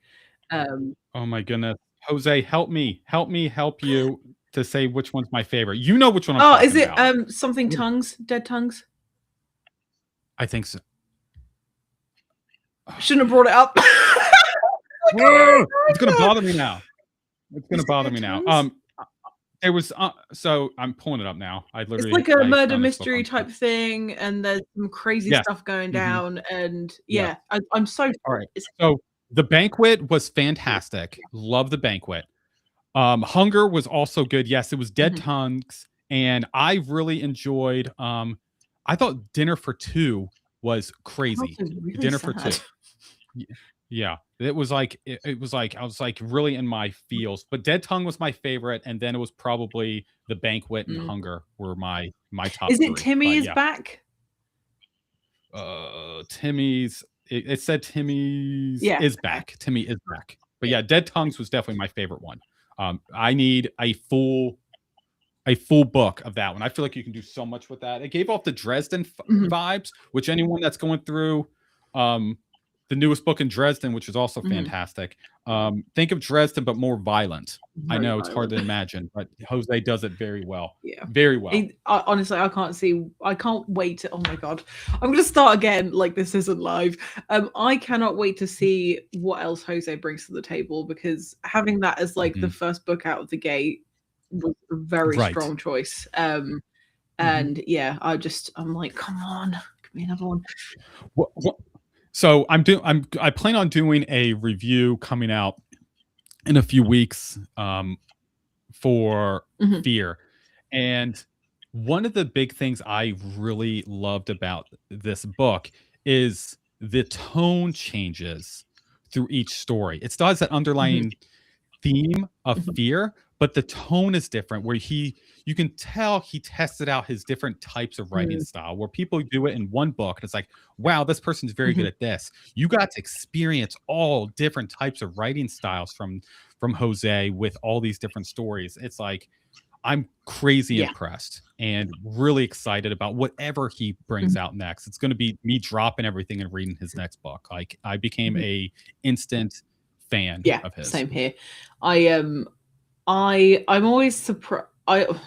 S2: Oh my goodness, Jose, help me, help you to say which one's my favorite. You know which one I'm talking
S1: is it
S2: about.
S1: something tongues, dead tongues?
S2: I think so.
S1: Shouldn't have brought it up.
S2: It's gonna bother me now. It's gonna bother me now. There was so I'm pulling it up now. I literally,
S1: it's like a murder mystery type thing, and there's some crazy stuff going down, and I'm so
S2: all right. So The Banquet was fantastic. Love The Banquet. Hunger was also good. Yes, it was Dead Tongues, and I really enjoyed. I thought Dinner for Two was crazy.
S1: Really
S2: Dinner
S1: sad.
S2: for Two. Yeah, it was like it was like I was like really in my feels. But Dead Tongue was my favorite, and then it was probably The Banquet and Hunger were my top.
S1: Is it
S2: three.
S1: Timmy is back?
S2: Timmy's. It said Timmy's is back. Timmy is back. But yeah, Dead Tongues was definitely my favorite one. I need a full a full book of that one. I feel like you can do so much with that. It gave off the Dresden vibes, which anyone that's going through the newest book in Dresden, which is also fantastic. Think of Dresden, but more violent. I know it's hard to imagine, but Jose does it very well.
S1: Yeah,
S2: very well.
S1: Honestly, I can't wait. Oh my god, I'm gonna start again. Like this isn't live. I cannot wait to see what else Jose brings to the table, because having that as like the first book out of the gate was a very strong choice. And yeah, I'm like, come on, give me another one.
S2: So I plan on doing a review coming out in a few weeks for Fear. And one of the big things I really loved about this book is the tone changes through each story. It still has that underlying theme of fear, but the tone is different, where you can tell he tested out his different types of writing style, where people do it in one book and it's like, wow, this person's very good at this. You got to experience all different types of writing styles from Jose with all these different stories. It's like, I'm crazy impressed and really excited about whatever he brings out next. It's going to be me dropping everything and reading his next book. Like, I became a instant fan of his.
S1: Same here. I'm always surprised.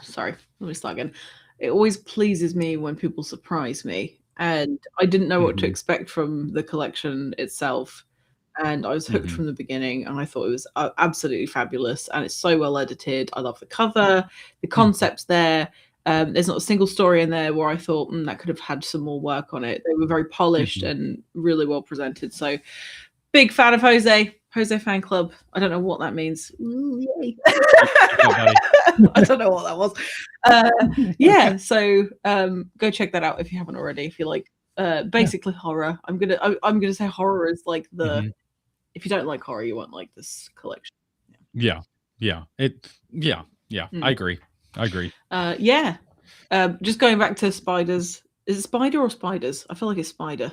S1: Sorry, let me start again. It always pleases me when people surprise me, and I didn't know what to expect from the collection itself, and I was hooked from the beginning, and I thought it was absolutely fabulous, and it's so well edited. I love the cover, the concept's there. There's not a single story in there where I thought that could have had some more work on it. They were very polished and really well presented. So big fan of Jose fan club. I don't know what that means. Ooh, yay. I don't know what that was. Yeah, so go check that out if you haven't already. If you like basically horror. I'm gonna say horror is like the if you don't like horror, you won't like this collection.
S2: Yeah. I agree.
S1: Yeah. Just going back to spiders. Is it spider or spiders? I feel like it's spider.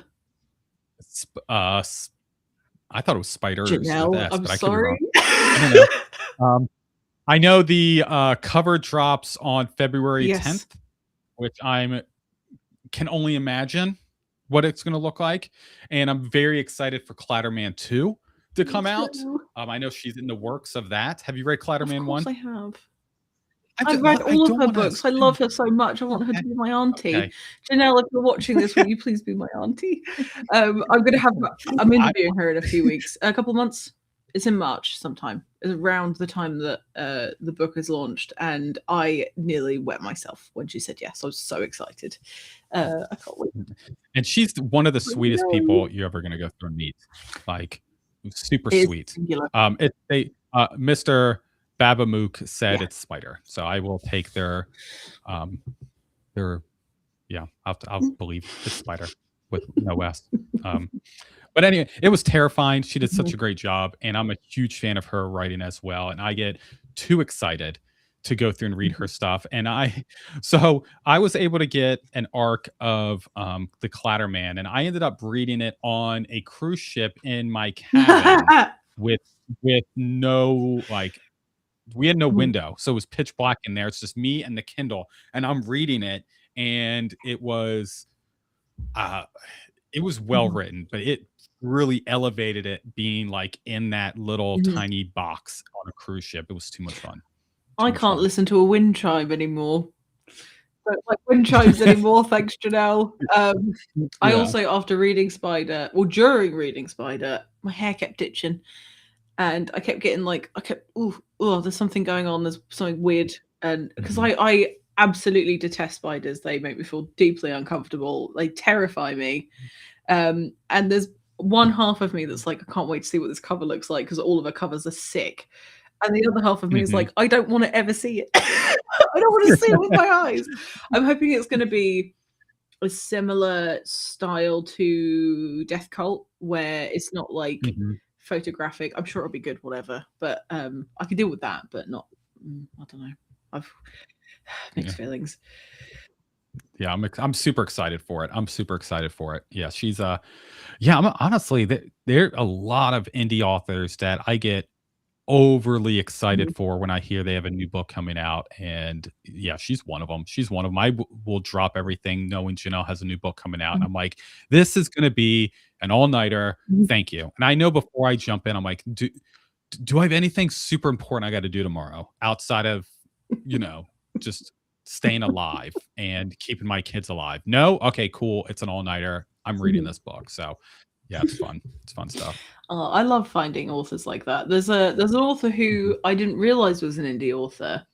S2: I thought it was spiders.
S1: Janelle, I'm sorry.
S2: I know the cover drops on February 10th, which can only imagine what it's going to look like. And I'm very excited for Clatterman 2 to come out. I know she's in the works of that. Have you read Clatterman 1?
S1: I have. I've read all of her books. I love her so much. I want her to be my auntie. Okay. Janelle, if you're watching this, will you please be my auntie? I'm interviewing her in a few weeks, a couple of months. It's in March sometime. It's around the time that the book is launched, and I nearly wet myself when she said yes. I was so excited. I can't wait.
S2: And she's one of the sweetest people you're ever going to go through and meet. Like, super sweet. Mr. Babamook said it's spider, so I will take their I'll believe it's spider with no S. But anyway, it was terrifying. She did such a great job, and I'm a huge fan of her writing as well. And I get too excited to go through and read her stuff. And I was able to get an arc of the Clatterman, and I ended up reading it on a cruise ship in my cabin with no we had no window, so it was pitch black in there. It's just me and the Kindle, and I'm reading it, and it was well written, but it really elevated it being like in that little tiny box on a cruise ship. It was too much fun.
S1: I can't listen to a wind chime anymore. Don't like wind chimes anymore. Thanks, Janelle. I also, after reading Spider, or during reading Spider, my hair kept itching. And I kept getting there's something going on. There's something weird. And because I absolutely detest spiders. They make me feel deeply uncomfortable. They terrify me. And there's one half of me that's like, I can't wait to see what this cover looks like, because all of her covers are sick. And the other half of me is like, I don't want to ever see it. I don't want to see it with my eyes. I'm hoping it's going to be a similar style to Death Cult, where it's not like photographic. I'm sure it'll be good, whatever. But I can deal with that, but not. I don't know. I've mixed feelings.
S2: Yeah, I'm super excited for it. Yeah, she's I'm honestly, there are a lot of indie authors that I get overly excited for when I hear they have a new book coming out, and yeah, she's one of them. She's one of them. Will drop everything knowing Janelle has a new book coming out. And I'm like, this is going to be an all-nighter. Thank you. And I know before I jump in, I'm like, do I have anything super important I got to do tomorrow outside of, just staying alive and keeping my kids alive? No? Okay, cool. It's an all-nighter. I'm reading this book. So yeah, it's fun. It's fun stuff.
S1: Oh, I love finding authors like that. There's an author who I didn't realize was an indie author,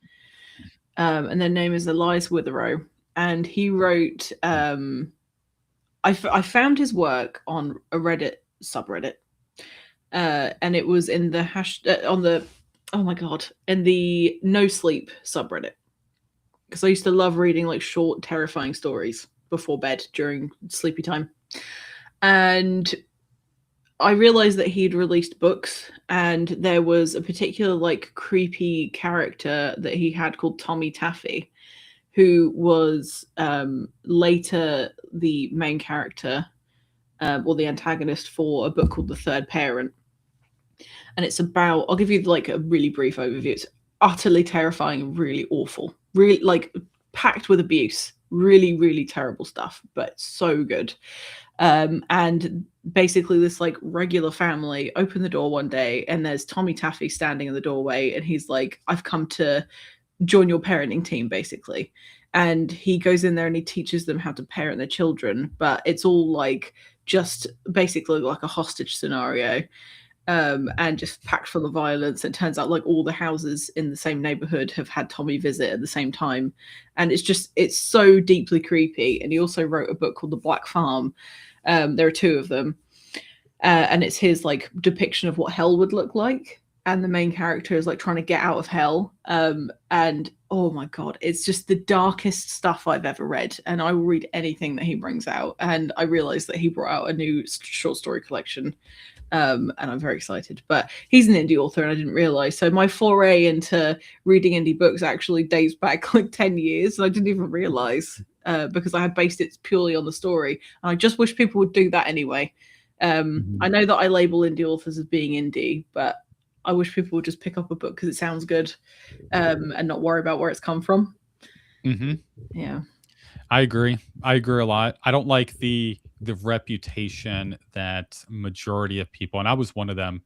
S1: and their name is Elias Witherow, and he wrote. I found his work on a Reddit subreddit, and it was in the in the No Sleep subreddit, because I used to love reading like short, terrifying stories before bed during sleepy time, and I realized that he'd released books, and there was a particular like creepy character that he had called Tommy Taffy, who was later the main character or the antagonist for a book called The Third Parent. And it's about, I'll give you like a really brief overview. It's utterly terrifying and really awful, really like packed with abuse, really, really terrible stuff, but so good. And basically this like regular family open the door one day, and there's Tommy Taffy standing in the doorway, and he's like, I've come to join your parenting team, basically. And he goes in there and he teaches them how to parent their children, but it's all like just basically like a hostage scenario, and just packed full of violence. It turns out like all the houses in the same neighborhood have had Tommy visit at the same time, and it's so deeply creepy. And he also wrote a book called The Black Farm. There are two of them, and it's his like depiction of what hell would look like, and the main character is like trying to get out of hell, and oh my god, it's just the darkest stuff I've ever read, and I will read anything that he brings out. And I realized that he brought out a new short story collection, and I'm very excited. But he's an indie author, and I didn't realize. So my foray into reading indie books actually dates back like 10 years, and I didn't even realize, because I had based it purely on the story. And I just wish people would do that anyway. I know that I label indie authors as being indie, but I wish people would just pick up a book because it sounds good, and not worry about where it's come from. Yeah,
S2: I agree. I agree a lot. I don't like the reputation that majority of people, and I was one of them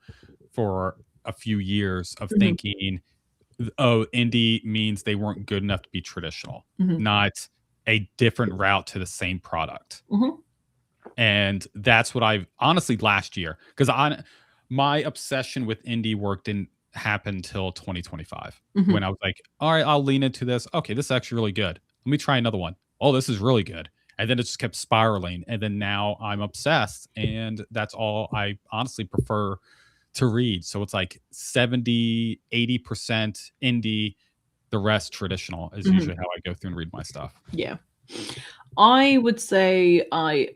S2: for a few years, of thinking, oh, indie means they weren't good enough to be traditional, not a different route to the same product. And that's what I've honestly last year, because my obsession with indie work didn't happen until 2025, when I was like, all right, I'll lean into this. Okay, this is actually really good. Let me try another one. Oh, this is really good. And then it just kept spiraling. And then now I'm obsessed. And that's all I honestly prefer to read. So it's like 70, 80% indie, the rest traditional is usually how I go through and read my stuff.
S1: Yeah. I would say I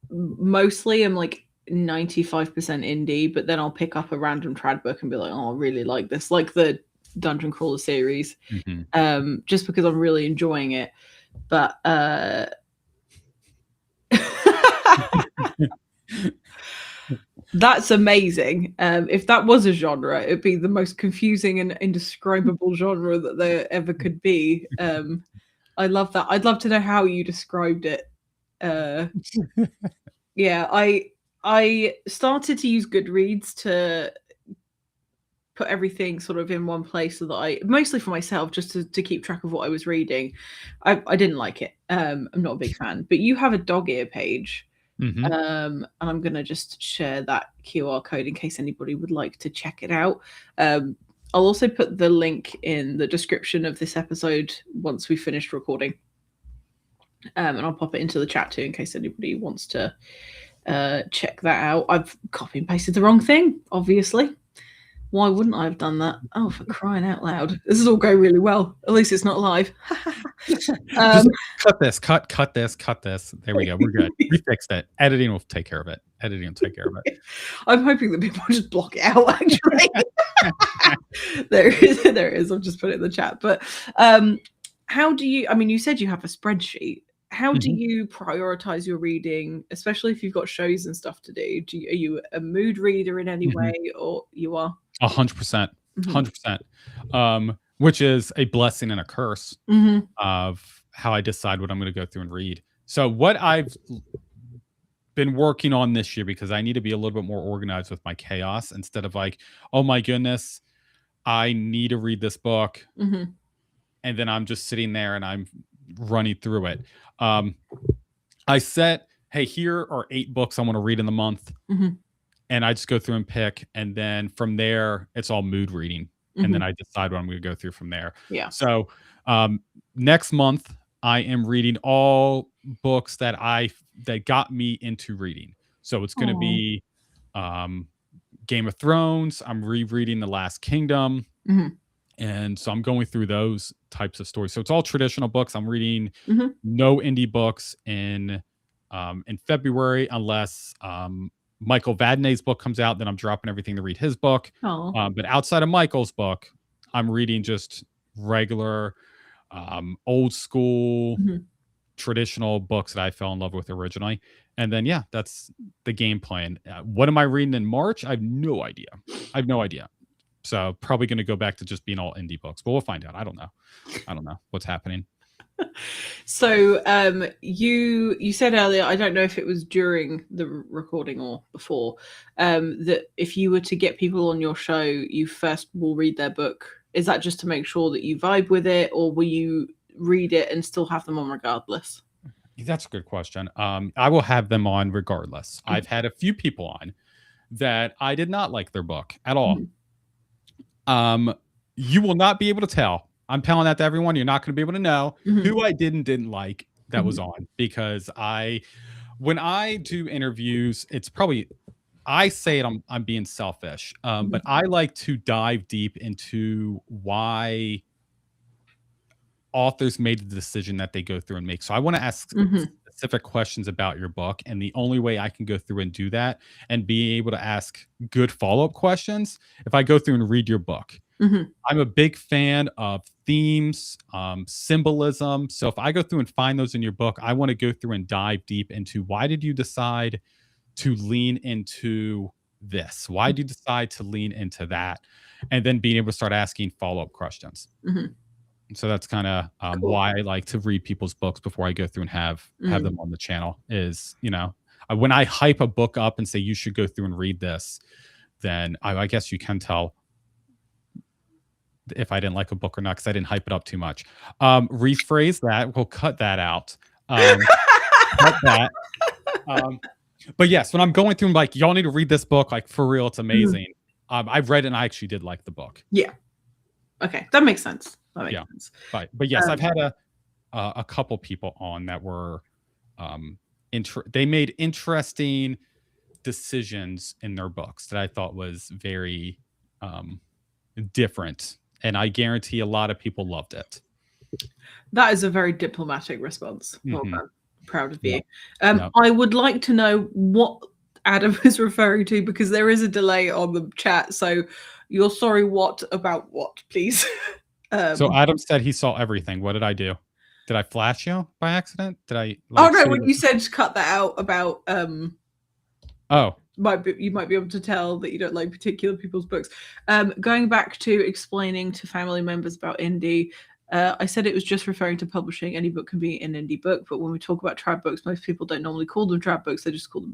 S1: mostly am like 95% indie, but then I'll pick up a random trad book and be like, oh, I really like this, like the Dungeon Crawler series, just because I'm really enjoying it. But that's amazing. If that was a genre, it'd be the most confusing and indescribable genre that there ever could be. I love that. I'd love to know how you described it. Yeah, I started to use Goodreads to put everything sort of in one place, so that I, mostly for myself, just to keep track of what I was reading. I didn't like it. I'm not a big fan. But you have a dog ear page. And I'm going to just share that QR code in case anybody would like to check it out. I'll also put the link in the description of this episode once we finished recording. And I'll pop it into the chat too in case anybody wants to check that out. I've copy and pasted the wrong thing, obviously. Why wouldn't I have done that? Oh, for crying out loud. This is all going really well. At least it's not live.
S2: Cut this. There we go. We're good. We fixed it. Editing will take care of it.
S1: I'm hoping that people just block it out, actually. There it is. I've just put it in the chat. But how do you, I mean, you said you have a spreadsheet. How do you prioritize your reading, especially if you've got shows and stuff to do? Are you a mood reader in any way, or you are?
S2: 100%. 100%. Which is a blessing and a curse of how I decide what I'm going to go through and read. So what I've been working on this year, because I need to be a little bit more organized with my chaos, instead of like, oh my goodness, I need to read this book. And then I'm just sitting there and I'm running through it. I set, hey, here are 8 books I want to read in the month. And I just go through and pick. And then from there, it's all mood reading. And then I decide what I'm going to go through from there.
S1: Yeah.
S2: So next month, I am reading all books that got me into reading. So it's going to be Game of Thrones. I'm rereading The Last Kingdom. And so I'm going through those types of stories. So it's all traditional books. I'm reading no indie books in February, unless Michael Vadnais' book comes out. Then I'm dropping everything to read his book. But outside of Michael's book, I'm reading just regular, old school, traditional books that I fell in love with originally. And then, yeah, that's the game plan. What am I reading in March? I have no idea. So probably going to go back to just being all indie books, but we'll find out. I don't know what's happening.
S1: So you said earlier, I don't know if it was during the recording or before, that if you were to get people on your show, you first will read their book. Is that just to make sure that you vibe with it, or will you read it and still have them on regardless?
S2: That's a good question. I will have them on regardless. I've had a few people on that I did not like their book at all. You will not be able to tell. I'm telling that to everyone. You're not going to be able to know who I didn't like that was on, because when I do interviews, it's probably, I say it, I'm being selfish, but I like to dive deep into why authors made the decision that they go through and make. So I want to ask specific questions about your book, and the only way I can go through and do that and be able to ask good follow-up questions if I go through and read your book. I'm a big fan of themes, symbolism. So if I go through and find those in your book, I want to go through and dive deep into, why did you decide to lean into this? Why did you decide to lean into that? And then being able to start asking follow-up questions. So that's kind of cool. Why I like to read people's books before I go through and have them on the channel. Is, when I hype a book up and say you should go through and read this, then I guess you can tell if I didn't like a book or not, because I didn't hype it up too much. Rephrase that. We'll cut that out. Cut that. But yes, when I'm going through, I'm like, y'all need to read this book. Like, for real, it's amazing. I've read it and I actually did like the book.
S1: Yeah. Okay, that makes sense. That makes sense.
S2: But yes, I've had a couple people on that were they made interesting decisions in their books that I thought was very different, and I guarantee a lot of people loved it.
S1: That is a very diplomatic response. Well done. Proud of you. I would like to know what Adam is referring to, because there is a delay on the chat. So you're sorry, what about what, please?
S2: So Adam said he saw everything. What did I do? Did I flash you by accident? Did I?
S1: Oh no! When you said cut that out about you might be able to tell that you don't like particular people's books. Going back to explaining to family members about indie, I said it was just referring to publishing. Any book can be an indie book, but when we talk about trad books, most people don't normally call them trad books. They just call them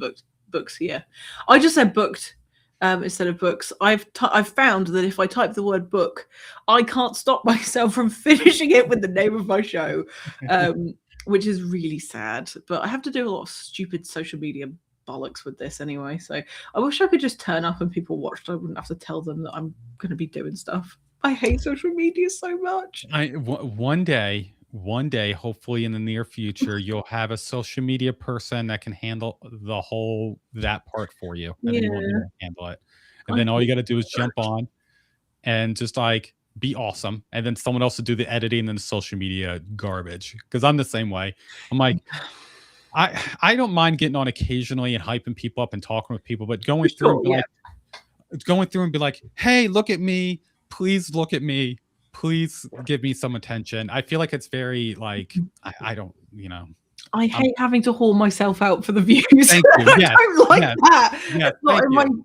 S1: books. Yeah, I just said booked instead of books. I've found that if I type the word book, I can't stop myself from finishing it with the name of my show, which is really sad. But I have to do a lot of stupid social media bollocks with this anyway. So I wish I could just turn up and people watched. I wouldn't have to tell them that I'm going to be doing stuff. I hate social media so much.
S2: One day, hopefully in the near future, you'll have a social media person that can handle that part for you, and then you won't need to handle it. And then all you got to do is jump on and just like be awesome, and then someone else will do the editing and the social media garbage. Because I'm the same way. I'm like, I don't mind getting on occasionally and hyping people up and talking with people, but going through and be like, hey, look at me, please look at me. Please give me some attention. I feel like it's very like, I don't,
S1: I hate having to haul myself out for the views.
S2: Thank you. Yes,
S1: I don't like that.
S2: Yes,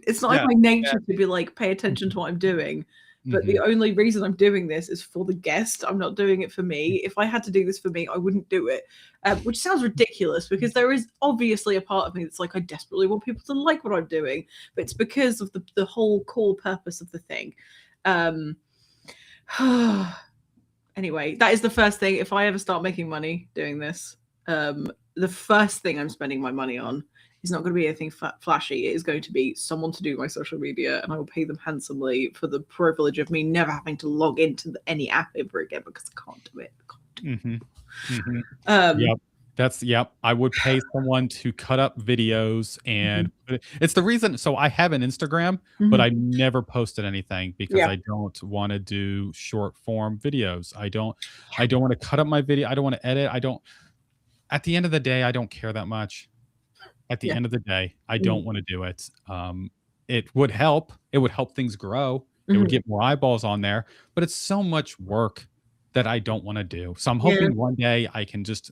S1: it's not in my nature to be like, pay attention to what I'm doing. but the only reason I'm doing this is for the guest. I'm not doing it for me. If I had to do this for me, I wouldn't do it, which sounds ridiculous because there is obviously a part of me that's like, I desperately want people to like what I'm doing, but it's because of the whole core purpose of the thing. Anyway, that is the first thing. If I ever start making money doing this, the first thing I'm spending my money on is not going to be anything flashy. It is going to be someone to do my social media, and I will pay them handsomely for the privilege of me never having to log into any app ever again because I can't do it.
S2: Yep. I would pay someone to cut up videos, and it's the reason. So I have an Instagram, but I never posted anything because I don't want to do short form videos. I don't want to cut up my video. I don't want to edit. At the end of the day, I don't care that much. At the end of the day, I don't want to do it. It would help. It would help things grow. It would get more eyeballs on there, but it's so much work that I don't want to do. So I'm hoping one day I can just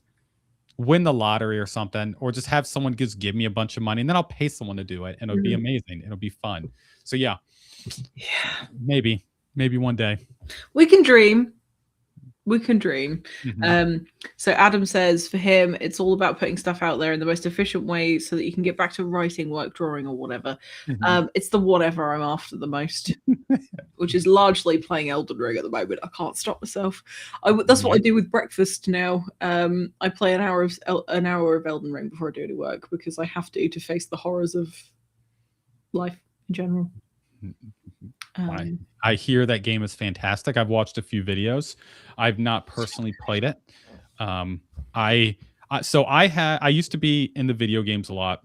S2: win the lottery or something, or just have someone just give me a bunch of money, and then I'll pay someone to do it, and it'll be amazing. It'll be fun. So maybe one day
S1: we can dream. So Adam says for him, it's all about putting stuff out there in the most efficient way so that you can get back to writing, work, drawing, or whatever. It's the whatever I'm after the most, which is largely playing Elden Ring at the moment. I can't stop myself. That's what I do with breakfast now. I play an hour of Elden Ring before I do any work because I have to face the horrors of life in general.
S2: I hear that game is fantastic. I've watched a few videos. I've not personally played it. I used to be in the video games a lot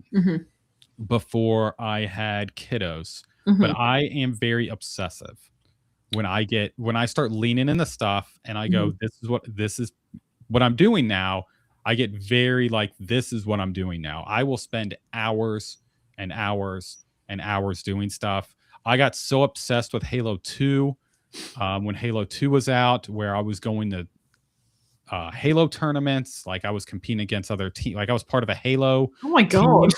S2: before I had kiddos, but I am very obsessive. When I start leaning into stuff and I go, this is what I'm doing now, I get very like, this is what I'm doing now. I will spend hours and hours and hours doing stuff. I got so obsessed with Halo 2 when Halo 2 was out, where I was going to Halo tournaments. Like I was competing against other teams. Like I was part of a Halo.
S1: Oh my God.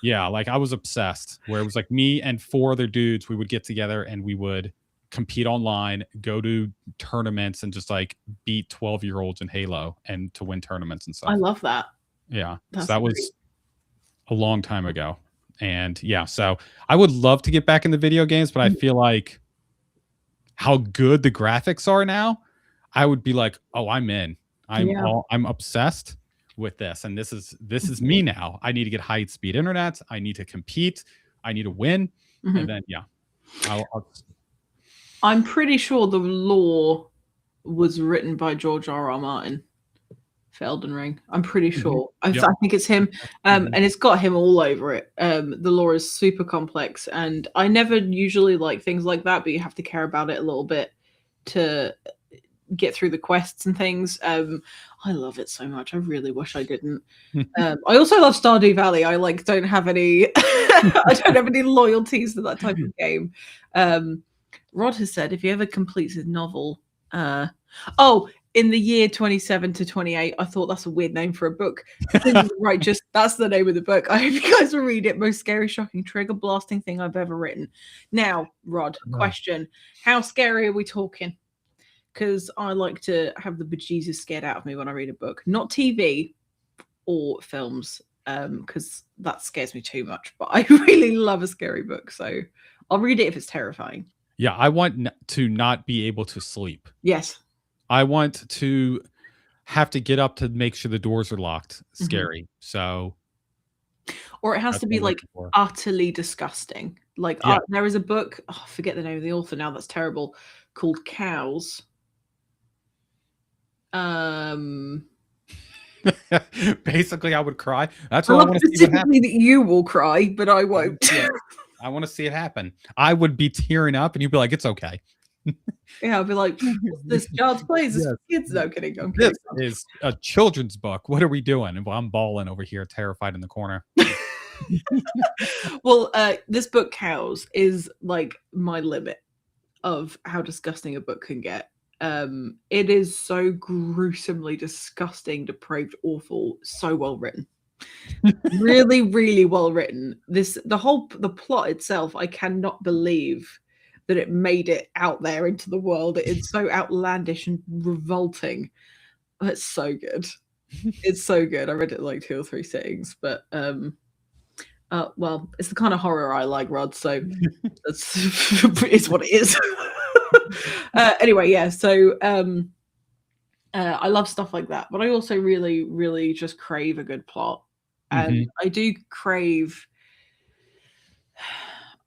S2: Yeah, like I was obsessed, where it was like me and 4 other dudes. We would get together and we would compete online, go to tournaments, and just like beat 12-year-olds in Halo and to win tournaments and stuff.
S1: I love that.
S2: Yeah. So that was a long time ago. And so I would love to get back in the video games, but I feel like how good the graphics are now, I would be like, oh, I'm in. I'm obsessed with this. And this is me now. I need to get high speed internet. I need to compete. I need to win. And then,
S1: I'm pretty sure the lore was written by George R.R. Martin. For Elden Ring, I'm pretty sure. I think it's him, and it's got him all over it. The lore is super complex, and I never usually like things like that, but you have to care about it a little bit to get through the quests and things. I love it so much. I really wish I didn't. I also love Stardew Valley. I don't have any I don't have any loyalties to that type of game. Rod has said if he ever completes his novel, in the year 27 to 28, I thought that's a weird name for a book. Right, just that's the name of the book. I hope you guys will read it. Most scary, shocking, trigger blasting thing I've ever written. Now, Rod, question: how scary are we talking? Because I like to have the bejesus scared out of me when I read a book, not TV or films, because that scares me too much. But I really love a scary book, so I'll read it if it's terrifying.
S2: Yeah, I want to not be able to sleep.
S1: Yes.
S2: I want to have to get up to make sure the doors are locked. Scary. So,
S1: or it has to be like utterly disgusting. Like there is a book, I forget the name of the author now, that's terrible, called Cows.
S2: Basically, I would cry. That's what I want to see.
S1: Specifically, that you will cry, but I won't.
S2: I want to see it happen. I would be tearing up, and you'd be like, "It's okay."
S1: Yeah, I'll be like, this child's play. This kid's no kidding. I'm
S2: kidding. This is a children's book. What are we doing? Well, I'm bawling over here, terrified in the corner.
S1: Well, this book, Cows, is like my limit of how disgusting a book can get. It is so gruesomely disgusting, depraved, awful, so well written. Really, really well written. The plot itself, I cannot believe that it made it out there into the world. It's so outlandish and revolting. It's so good. It's so good. I read it like 2 or 3 sittings, but well, it's the kind of horror I like, Rod. So that's it's what it is. Anyway, yeah. So I love stuff like that, but I also really, really just crave a good plot, and I do crave.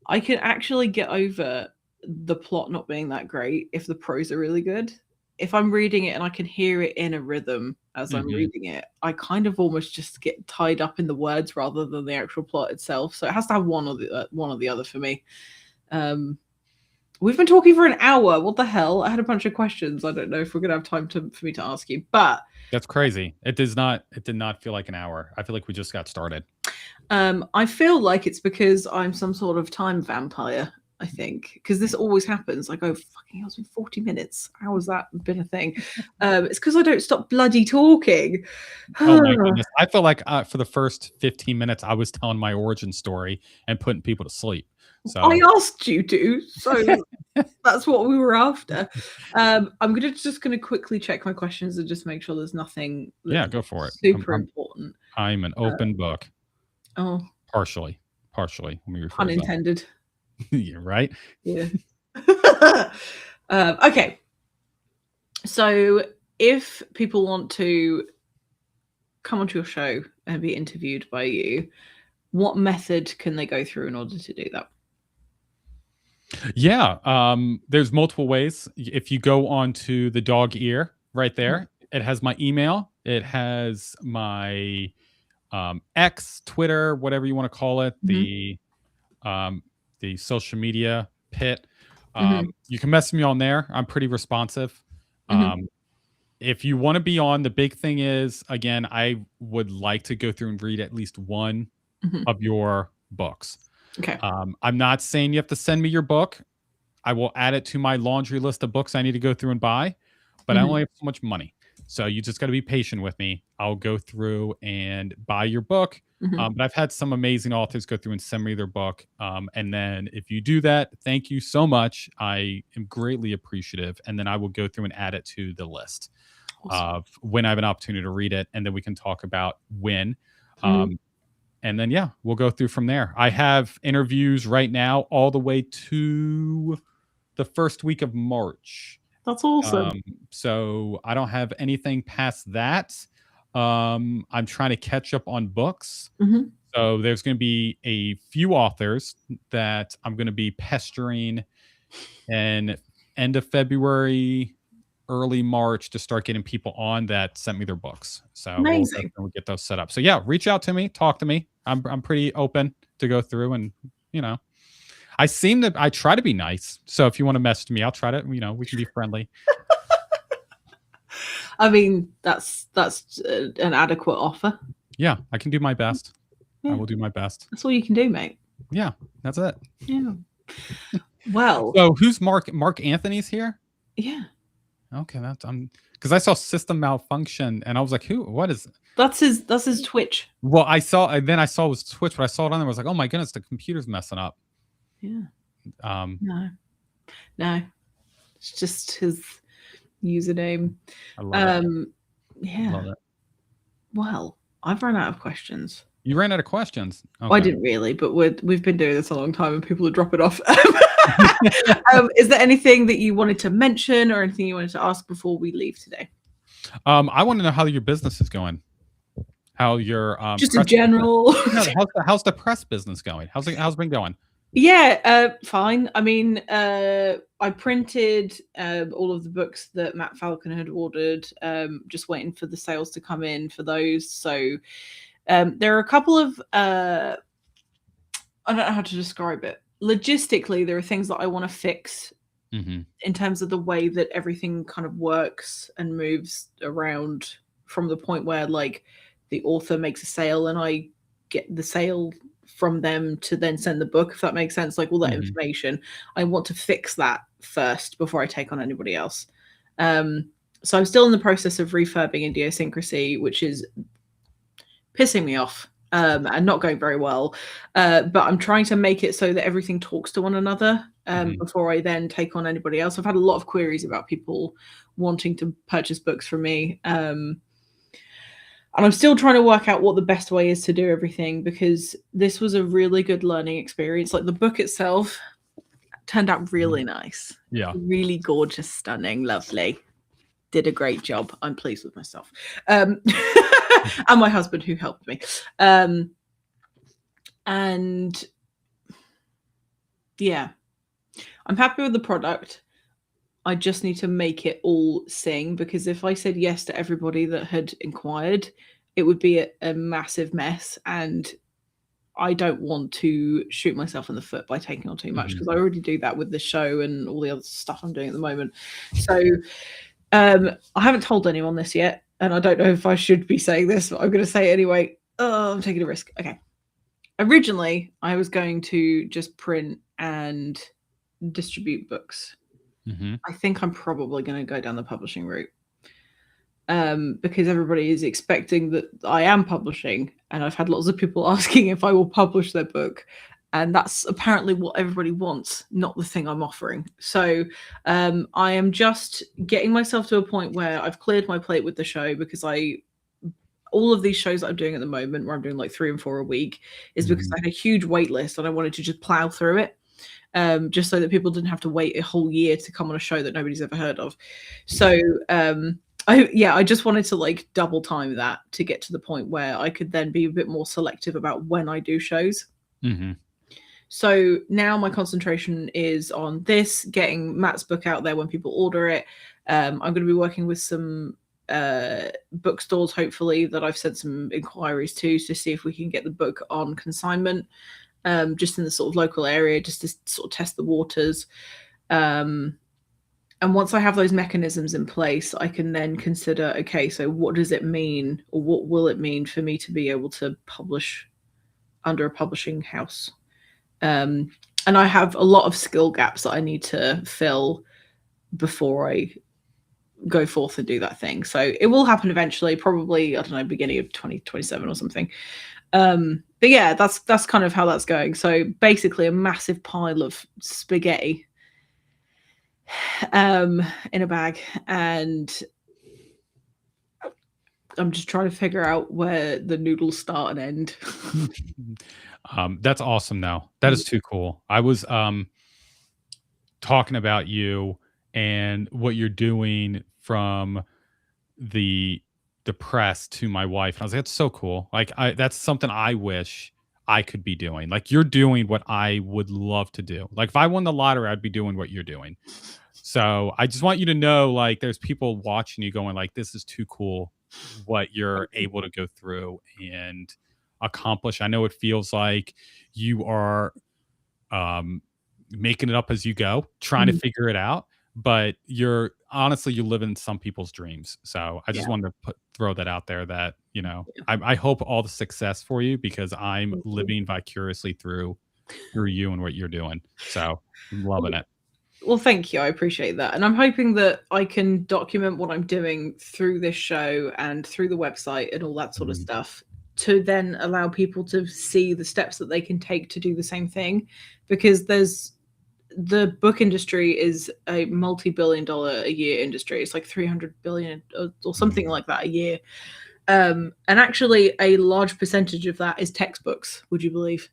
S1: I can actually get over the plot not being that great if the prose are really good. If I'm reading it and I can hear it in a rhythm as I'm reading it, I kind of almost just get tied up in the words rather than the actual plot itself. So it has to have one or the other for me. We've been talking for an hour. What the hell? I had a bunch of questions. I don't know if we're gonna have time for me to ask you, but
S2: that's crazy. It did not feel like an hour. I feel like we just got started.
S1: I feel like it's because I'm some sort of time vampire. I think because this always happens. I go, fucking hell, it's been 40 minutes. How has that been a thing? It's because I don't stop bloody talking.
S2: Oh my goodness. I feel like for the first 15 minutes, I was telling my origin story and putting people to sleep. So
S1: I asked you to, so that's what we were after. I'm just gonna quickly check my questions and just make sure there's nothing.
S2: Yeah, go for it.
S1: Super important.
S2: I'm an open book.
S1: Oh,
S2: partially. Let me rephrase
S1: pun intended.
S2: That. Yeah, right.
S1: Yeah. Okay. So, if people want to come onto your show and be interviewed by you, what method can they go through in order to do that?
S2: Yeah, there's multiple ways. If you go onto the dog ear right there, it has my email. It has my X, Twitter, whatever you want to call it, the social media pit. You can message me on there. I'm pretty responsive. If you want to be on, the big thing is, again, I would like to go through and read at least one of your books.
S1: Okay.
S2: I'm not saying you have to send me your book. I will add it to my laundry list of books I need to go through and buy, but I only have so much money. So you just got to be patient with me. I'll go through and buy your book. But I've had some amazing authors go through and send me their book. And then if you do that, thank you so much. I am greatly appreciative. And then I will go through and add it to the list of when I have an opportunity to read it. And then we can talk about when. And then, yeah, we'll go through from there. I have interviews right now all the way to the first week of March.
S1: That's awesome.
S2: So I don't have anything past that. I'm trying to catch up on books. So there's going to be a few authors that I'm going to be pestering in end of February, early March to start getting people on that sent me their books. So we'll get those set up. So yeah, reach out to me, talk to me. I'm pretty open to go through, and I try to be nice. So if you want to message me, I'll try to, we can be friendly.
S1: I mean, that's an adequate offer.
S2: Yeah, I can do my best. Yeah. I will do my best.
S1: That's all you can do, mate.
S2: Yeah, that's it.
S1: Yeah. Well.
S2: So who's Mark? Mark Anthony's here?
S1: Yeah.
S2: Okay, because I saw System Malfunction and I was like, who? What is?
S1: That's his Twitch.
S2: Well, I saw it was Twitch, but I saw it on there. I was like, oh my goodness, the computer's messing up.
S1: Yeah. No, it's just his username.
S2: I love it.
S1: Yeah.
S2: Love it.
S1: Well, I've run out of questions.
S2: You ran out of questions. Okay.
S1: Well, I didn't really, but we've been doing this a long time and people are dropping off. Is there anything that you wanted to mention or anything you wanted to ask before we leave today?
S2: I want to know how your business is going. How your
S1: just in general.
S2: How's the press business going? How's it been going?
S1: Yeah, fine. I mean, I printed all of the books that Matt Falcon had ordered. Just waiting for the sales to come in for those. So there are a couple of I don't know how to describe it. Logistically, there are things that I want to fix in terms of the way that everything kind of works and moves around, from the point where like the author makes a sale and I get the sale from them to then send the book, if that makes sense. Like all that information, I want to fix that first before I take on anybody else. So I'm still in the process of refurbing Idiosyncrasy, which is pissing me off. and not going very well. But I'm trying to make it so that everything talks to one another before I then take on anybody else. I've had a lot of queries about people wanting to purchase books from me. And I'm still trying to work out what the best way is to do everything, because this was a really good learning experience. Like, the book itself turned out really nice.
S2: Yeah.
S1: Really gorgeous, stunning, lovely. Did a great job. I'm pleased with myself. And my husband, who helped me. And yeah, I'm happy with the product. I just need to make it all sing, because if I said yes to everybody that had inquired, it would be a massive mess, and I don't want to shoot myself in the foot by taking on too much, because I already do that with the show and all the other stuff I'm doing at the moment. So I haven't told anyone this yet, and I don't know if I should be saying this, but I'm going to say it anyway. Oh, I'm taking a risk. Okay. Originally, I was going to just print and distribute books. I think I'm probably going to go down the publishing route, because everybody is expecting that I am publishing, and I've had lots of people asking if I will publish their book, and that's apparently what everybody wants, not the thing I'm offering. So I am just getting myself to a point where I've cleared my plate with the show, because all of these shows that I'm doing at the moment, where I'm doing like 3 and 4 a week, is because I had a huge wait list and I wanted to just plow through it. Just so that people didn't have to wait a whole year to come on a show that nobody's ever heard of. So I just wanted to like double time that to get to the point where I could then be a bit more selective about when I do shows. So now my concentration is on this, getting Matt's book out there when people order it. I'm going to be working with some bookstores, hopefully, that I've sent some inquiries to see if we can get the book on consignment. Just in the sort of local area, just to sort of test the waters. And once I have those mechanisms in place, I can then consider, okay, so what does it mean, or what will it mean for me to be able to publish under a publishing house? And I have a lot of skill gaps that I need to fill before I go forth and do that thing. So it will happen eventually, probably, I don't know, beginning of 2027 or something. But yeah, that's kind of how that's going. So basically a massive pile of spaghetti in a bag, and I'm just trying to figure out where the noodles start and end.
S2: That's awesome though. That is too cool. I was talking about you and what you're doing from the press to my wife, and I was like, that's so cool. Like, that's something I wish I could be doing. Like, you're doing what I would love to do. Like, if I won the lottery, I'd be doing what you're doing. So I just want you to know, like, there's people watching you going like, this is too cool what you're able to go through and accomplish. I know it feels like you are making it up as you go, trying to figure it out, but you're honestly, you live in some people's dreams. So I just wanted to throw that out there, that, you know, I hope all the success for you, because I'm living vicariously through you and what you're doing. So I'm loving it.
S1: Well, thank you. I appreciate that. And I'm hoping that I can document what I'm doing through this show and through the website and all that sort of stuff, to then allow people to see the steps that they can take to do the same thing. Because the book industry is a multi-billion-dollar a year industry. It's like 300 billion or something like that a year. And actually a large percentage of that is textbooks, would you believe?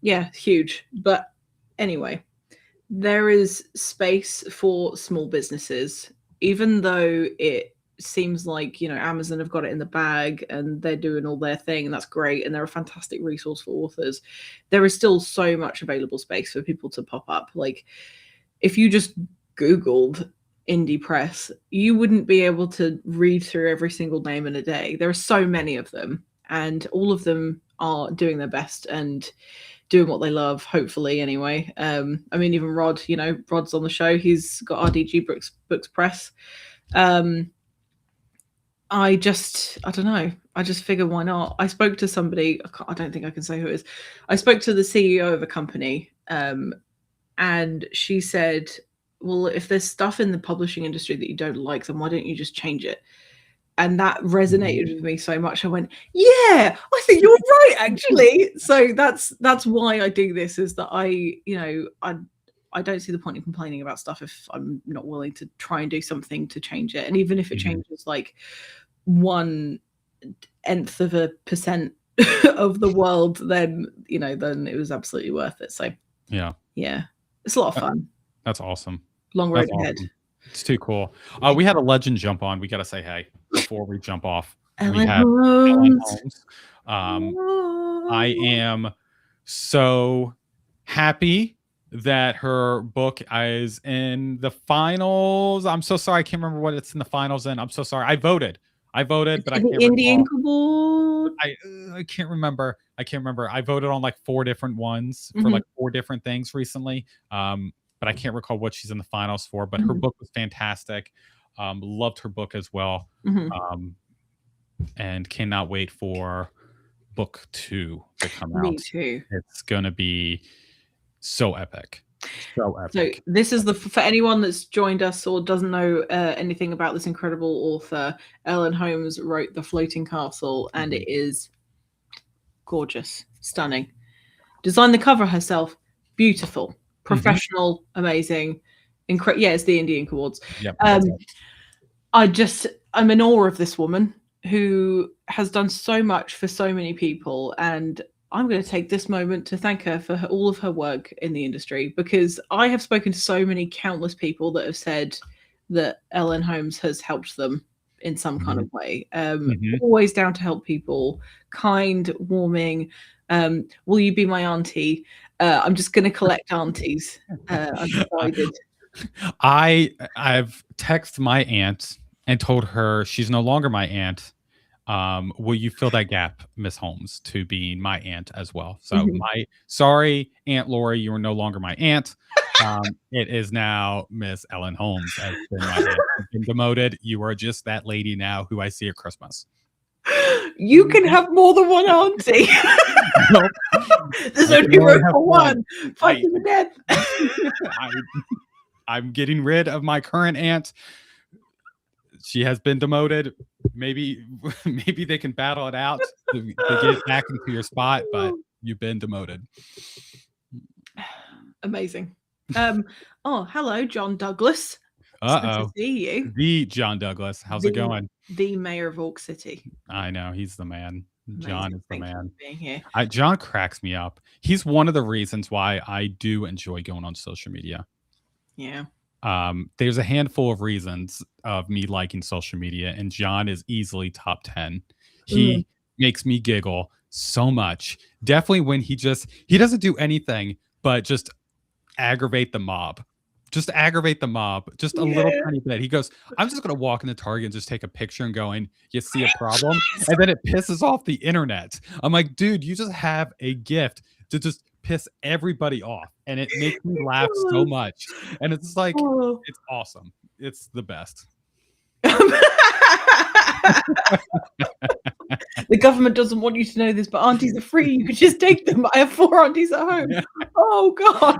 S1: Yeah, huge. But anyway, there is space for small businesses, even though it seems like, you know, Amazon have got it in the bag and they're doing all their thing, and that's great, and they're a fantastic resource for authors. There is still so much available space for people to pop up. Like, if you just Googled indie press, you wouldn't be able to read through every single name in a day. There are so many of them, and all of them are doing their best and doing what they love, hopefully, anyway. I mean, even Rod, you know, Rod's on the show. He's got RDG Books Press. I don't know. I just figure, why not? I spoke to somebody, I don't think I can say who it is. I spoke to the CEO of a company, and she said, well, if there's stuff in the publishing industry that you don't like, then why don't you just change it? and that resonated with me so much. I went, yeah, I think you're right, actually. So that's why I do this, is that I don't see the point in complaining about stuff if I'm not willing to try and do something to change it. And even if it changes like 1/10 of a percent of the world, then then it was absolutely worth it. So yeah, it's a lot of fun.
S2: That's awesome.
S1: Long road ahead.
S2: It's too cool. We had a legend jump on. We got to say hey before we jump off.
S1: Ellen Holmes.
S2: I am so happy that her book is in the finals. I'm so sorry. I can't remember what it's in the finals in. I'm so sorry. I voted, but I can't remember.
S1: Indian Board.
S2: I can't remember. I voted on like 4 different ones for like 4 different things recently. But I can't recall what she's in the finals for. But her book was fantastic. Loved her book as well. And cannot wait for book 2 to come out.
S1: Me too.
S2: It's gonna be so epic. So
S1: this is for anyone that's joined us or doesn't know anything about this incredible author. Ellen Holmes wrote The Floating Castle, and it is gorgeous, stunning. Designed the cover herself, beautiful, professional, amazing, incredible. Yeah, it's the Indian Awards.
S2: Yep.
S1: I'm in awe of this woman who has done so much for so many people, and I'm going to take this moment to thank her for all of her work in the industry, because I have spoken to so many countless people that have said that Ellen Holmes has helped them in some kind of way. Always down to help people, kind, warming. Will you be my auntie? I'm just going to collect aunties. I've decided.
S2: I've texted my aunt and told her she's no longer my aunt. Will you fill that gap, Miss Holmes, to being my aunt as well? So sorry, Aunt Lori, you are no longer my aunt. It is now Miss Ellen Holmes has been my aunt. You've been demoted. You are just that lady now who I see at Christmas.
S1: You can have more than one auntie.
S2: Nope.
S1: There's only room for one. Fight to the death.
S2: I'm getting rid of my current aunt. She has been demoted. Maybe they can battle it out to get back into your spot, but you've been demoted.
S1: Amazing. Oh, hello, John Douglas. Good to see you.
S2: The John Douglas. How's it going?
S1: The mayor of Orc City.
S2: I know, he's the man. Amazing. John is the man.
S1: Being here.
S2: John cracks me up. He's one of the reasons why I do enjoy going on social media.
S1: Yeah.
S2: There's a handful of reasons of me liking social media, and John is easily top 10. He makes me giggle so much. Definitely when he doesn't do anything but just aggravate the mob. Just aggravate the mob. Just a little tiny bit. He goes, I'm just going to walk into Target and just take a picture and going, you see a problem? And then it pisses off the internet. I'm like, dude, you just have a gift to just piss everybody off. And it makes me laugh so much. And it's like, it's awesome. It's the best.
S1: The government doesn't want you to know this, but aunties are free. You could just take them. I have 4 aunties at home. Oh, God.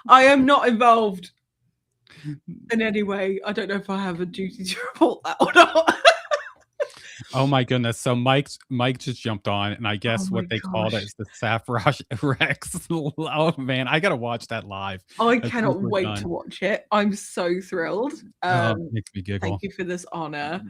S1: I am not involved in any way. I don't know if I have a duty to report that or not.
S2: Oh my goodness. So Mike just jumped on, and I guess what they called it is the Saffron Rex. Oh man, I gotta watch that live.
S1: I cannot wait to watch it. I'm so thrilled.
S2: It makes me giggle.
S1: Thank you for this honor.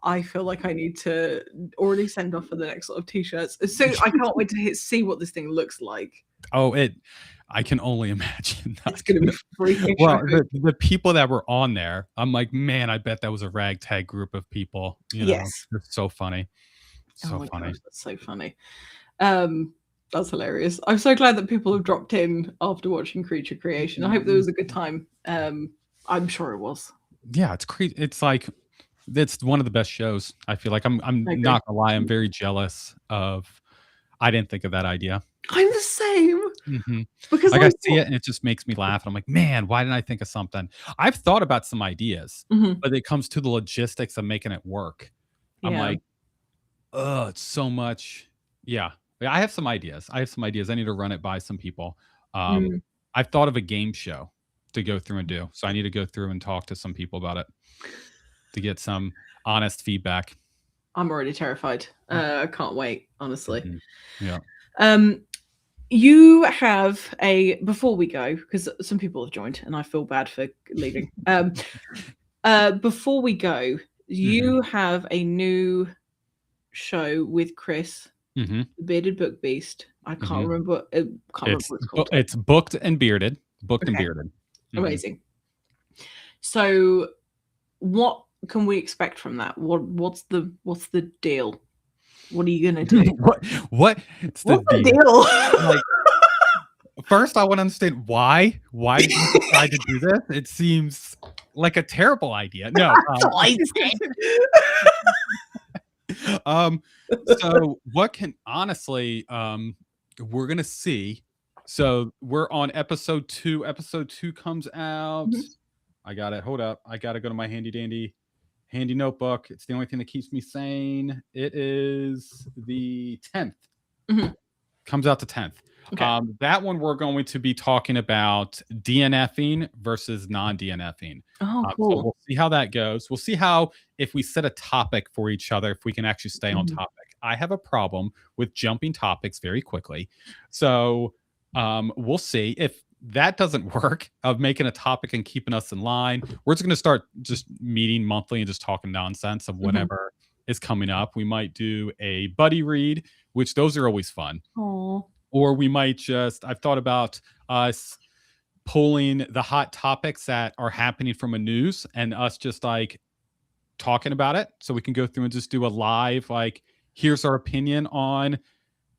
S1: I feel like I need to already send off for the next lot of t-shirts. So I can't wait to see what this thing looks like.
S2: I can only imagine.
S1: It's going to be freaking.
S2: Well, the people that were on there, I'm like, man, I bet that was a ragtag group of people.
S1: Yes,
S2: they're so funny, so funny.
S1: Gosh, that's so funny. That's hilarious. I'm so glad that people have dropped in after watching Creature Creation. I hope there was a good time. I'm sure it was.
S2: Yeah, it's like it's one of the best shows. I feel like I'm not gonna lie. I'm very jealous of. I didn't think of that idea.
S1: I'm the same. Because
S2: I see it and it just makes me laugh. And I'm like, man, why didn't I think of something? I've thought about some ideas, but it comes to the logistics of making it work. I'm like, it's so much. Yeah, I have some ideas. I need to run it by some people. I've thought of a game show to go through and do. So I need to go through and talk to some people about it. to get some honest feedback.
S1: I'm already terrified. I can't wait, honestly.
S2: Yeah.
S1: You have before we go, because some people have joined and I feel bad for leaving. Before we go, you have a new show with Chris, the Bearded Book Beast. I can't remember what it's called.
S2: It's Booked and Bearded. Booked and Bearded.
S1: Amazing. So what can we expect from that? What's the deal? What are you gonna do?
S2: What's the deal? Like, first, I want to understand why. Why did you decide to do this? It seems like a terrible idea. No. So what can honestly, we're gonna see. So we're on episode 2. Episode 2 comes out. I got it. Hold up. I gotta go to my handy notebook. It's the only thing that keeps me sane. It is the 10th. Comes out the 10th. Okay. That one we're going to be talking about DNFing versus non-DNFing.
S1: Oh, cool.
S2: So we'll see how that goes. We'll see how, if we set a topic for each other, if we can actually stay on topic. I have a problem with jumping topics very quickly. So we'll see. If that doesn't work, of making a topic and keeping us in line, we're just going to start just meeting monthly and just talking nonsense of whatever is coming up. We might do a buddy read, which those are always fun.
S1: Aww.
S2: Or we might just, I've thought about us pulling the hot topics that are happening from a news and us just like talking about it. So we can go through and just do a live, like, here's our opinion on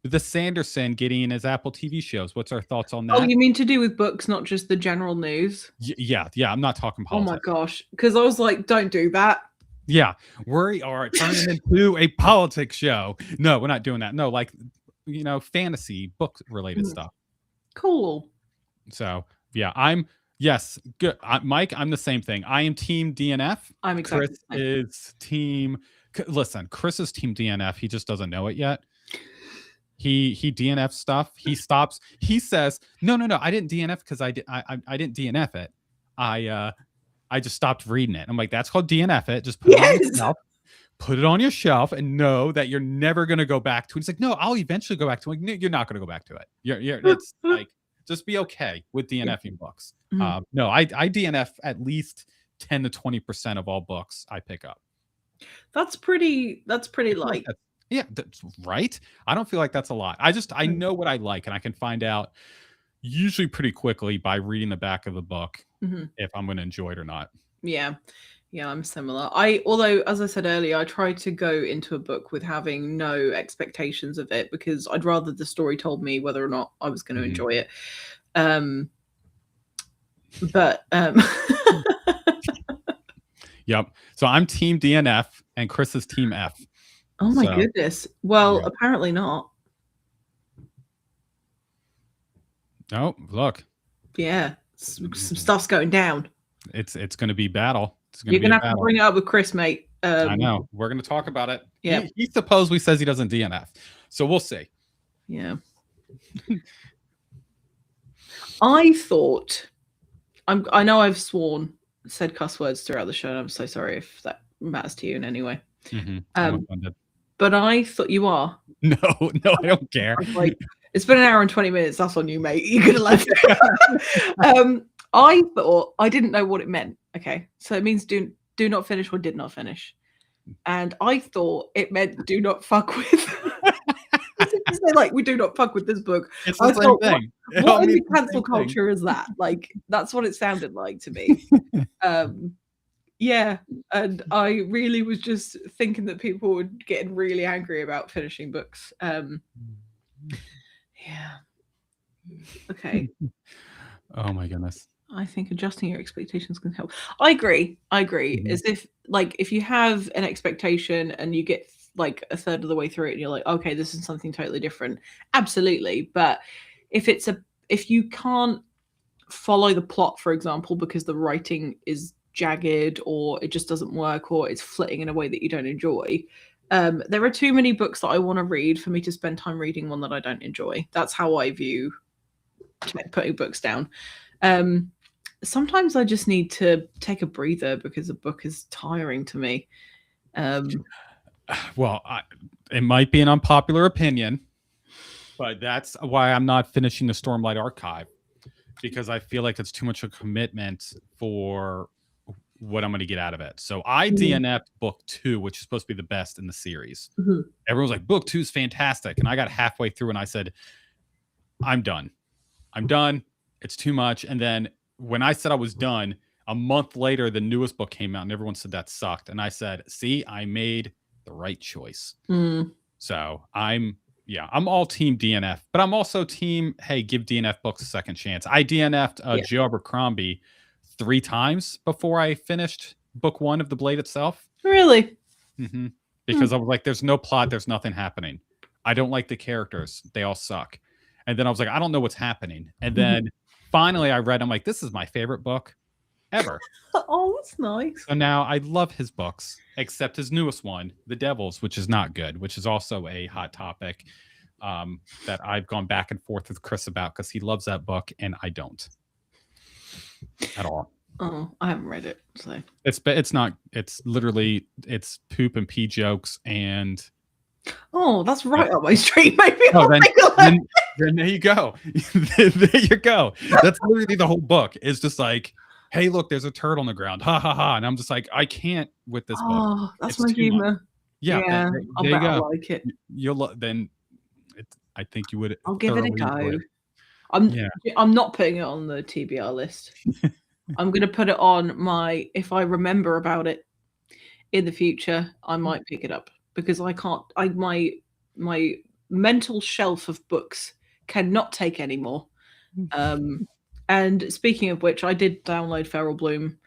S2: the Sanderson getting his Apple TV shows. What's our thoughts on that?
S1: Oh, you mean to do with books, not just the general news?
S2: Yeah. I'm not talking politics.
S1: Oh my gosh. Because I was like, don't do that.
S2: Yeah. We are turning into a politics show. No, we're not doing that. No, like, fantasy book related stuff.
S1: Cool.
S2: So yeah, good. Mike, I'm the same thing. I am team DNF.
S1: I'm exactly.
S2: Chris is team. Listen, Chris is team DNF. He just doesn't know it yet. He DNF stuff. He stops. He says, no. I didn't DNF because I didn't DNF it. I just stopped reading it. I'm like, that's called DNF it. Just put it on yourself. Put it on your shelf and know that you're never going to go back to it. It's like, no, I'll eventually go back to it. Like, no, you're not going to go back to it. It's like, just be okay with DNFing books. No, I DNF at least 10 to 20% of all books I pick up.
S1: That's pretty light.
S2: Yeah, that's right. I don't feel like that's a lot. I know what I like, and I can find out usually pretty quickly by reading the back of the book if I'm going to enjoy it or not.
S1: Yeah, I'm similar. Although, as I said earlier, I try to go into a book with having no expectations of it because I'd rather the story told me whether or not I was going to enjoy it.
S2: Yep. So I'm team DNF and Chris is team F.
S1: Oh my goodness. Well, apparently not.
S2: Oh, look.
S1: Yeah. Some stuff's going down.
S2: It's going to be battle.
S1: You're going to have to bring it up with Chris, mate.
S2: I know. We're going to talk about it.
S1: Yeah.
S2: He supposedly says he doesn't DNF. So we'll see.
S1: Yeah. I thought, I know I've said cuss words throughout the show, and I'm so sorry if that matters to you in any way.
S2: I'm offended.
S1: But I thought you are.
S2: No, I don't care.
S1: Like, it's been an hour and 20 minutes. That's on you, mate. You could have left it. I thought, I didn't know what it meant. Okay. So it means do not finish or did not finish. And I thought it meant do not fuck with. Like, we do not fuck with this book.
S2: It's the same thing.
S1: What in cancel culture is that? Like, that's what it sounded like to me. Yeah. And I really was just thinking that people were getting really angry about finishing books. Yeah. Okay.
S2: Oh my goodness.
S1: I think adjusting your expectations can help. I agree. As if, like, if you have an expectation and you get like a third of the way through it and you're like, okay, this is something totally different. Absolutely. But if you can't follow the plot, for example, because the writing is jagged or it just doesn't work or it's flitting in a way that you don't enjoy, there are too many books that I want to read for me to spend time reading one that I don't enjoy. That's how I view putting books down. sometimes I just need to take a breather because a book is tiring to me.
S2: Well, it might be an unpopular opinion, but that's why I'm not finishing the Stormlight Archive, because I feel like it's too much of a commitment for what I'm going to get out of it. So I DNF'd book 2, which is supposed to be the best in the series. Everyone's like, book 2 is fantastic. And I got halfway through and I said, I'm done. I'm done. It's too much. And then when I said I was done, a month later, the newest book came out and everyone said that sucked. And I said, see, I made the right choice. So I'm all team DNF, but I'm also team, hey, give DNF books a second chance. I DNF'd Joe Abercrombie 3 times before I finished book 1 of The Blade itself.
S1: Really?
S2: Because I was like, there's no plot, there's nothing happening. I don't like the characters. They all suck. And then I was like, I don't know what's happening. And then finally I read, I'm like, this is my favorite book ever.
S1: Oh, that's nice.
S2: So now I love his books, except his newest one, The Devils, which is not good, which is also a hot topic that I've gone back and forth with Chris about because he loves that book and I don't at all.
S1: Oh, I haven't read it. So
S2: it's not. It's literally poop and pee jokes and.
S1: Oh, that's right up my street. Maybe.
S2: Oh, then there you go. There you go. That's literally the whole book. It's just like, hey, look, there's a turtle on the ground. Ha ha ha. And I'm just like, I can't with this book.
S1: Oh, that's my humor.
S2: Yeah. There you go.
S1: I like it.
S2: I think you would.
S1: I'll give it a go. I'm not putting it on the TBR list. I'm going to put it on my, if I remember about it in the future, I might pick it up because I can't, my mental shelf of books cannot take anymore. And speaking of which, I did download Feral Bloom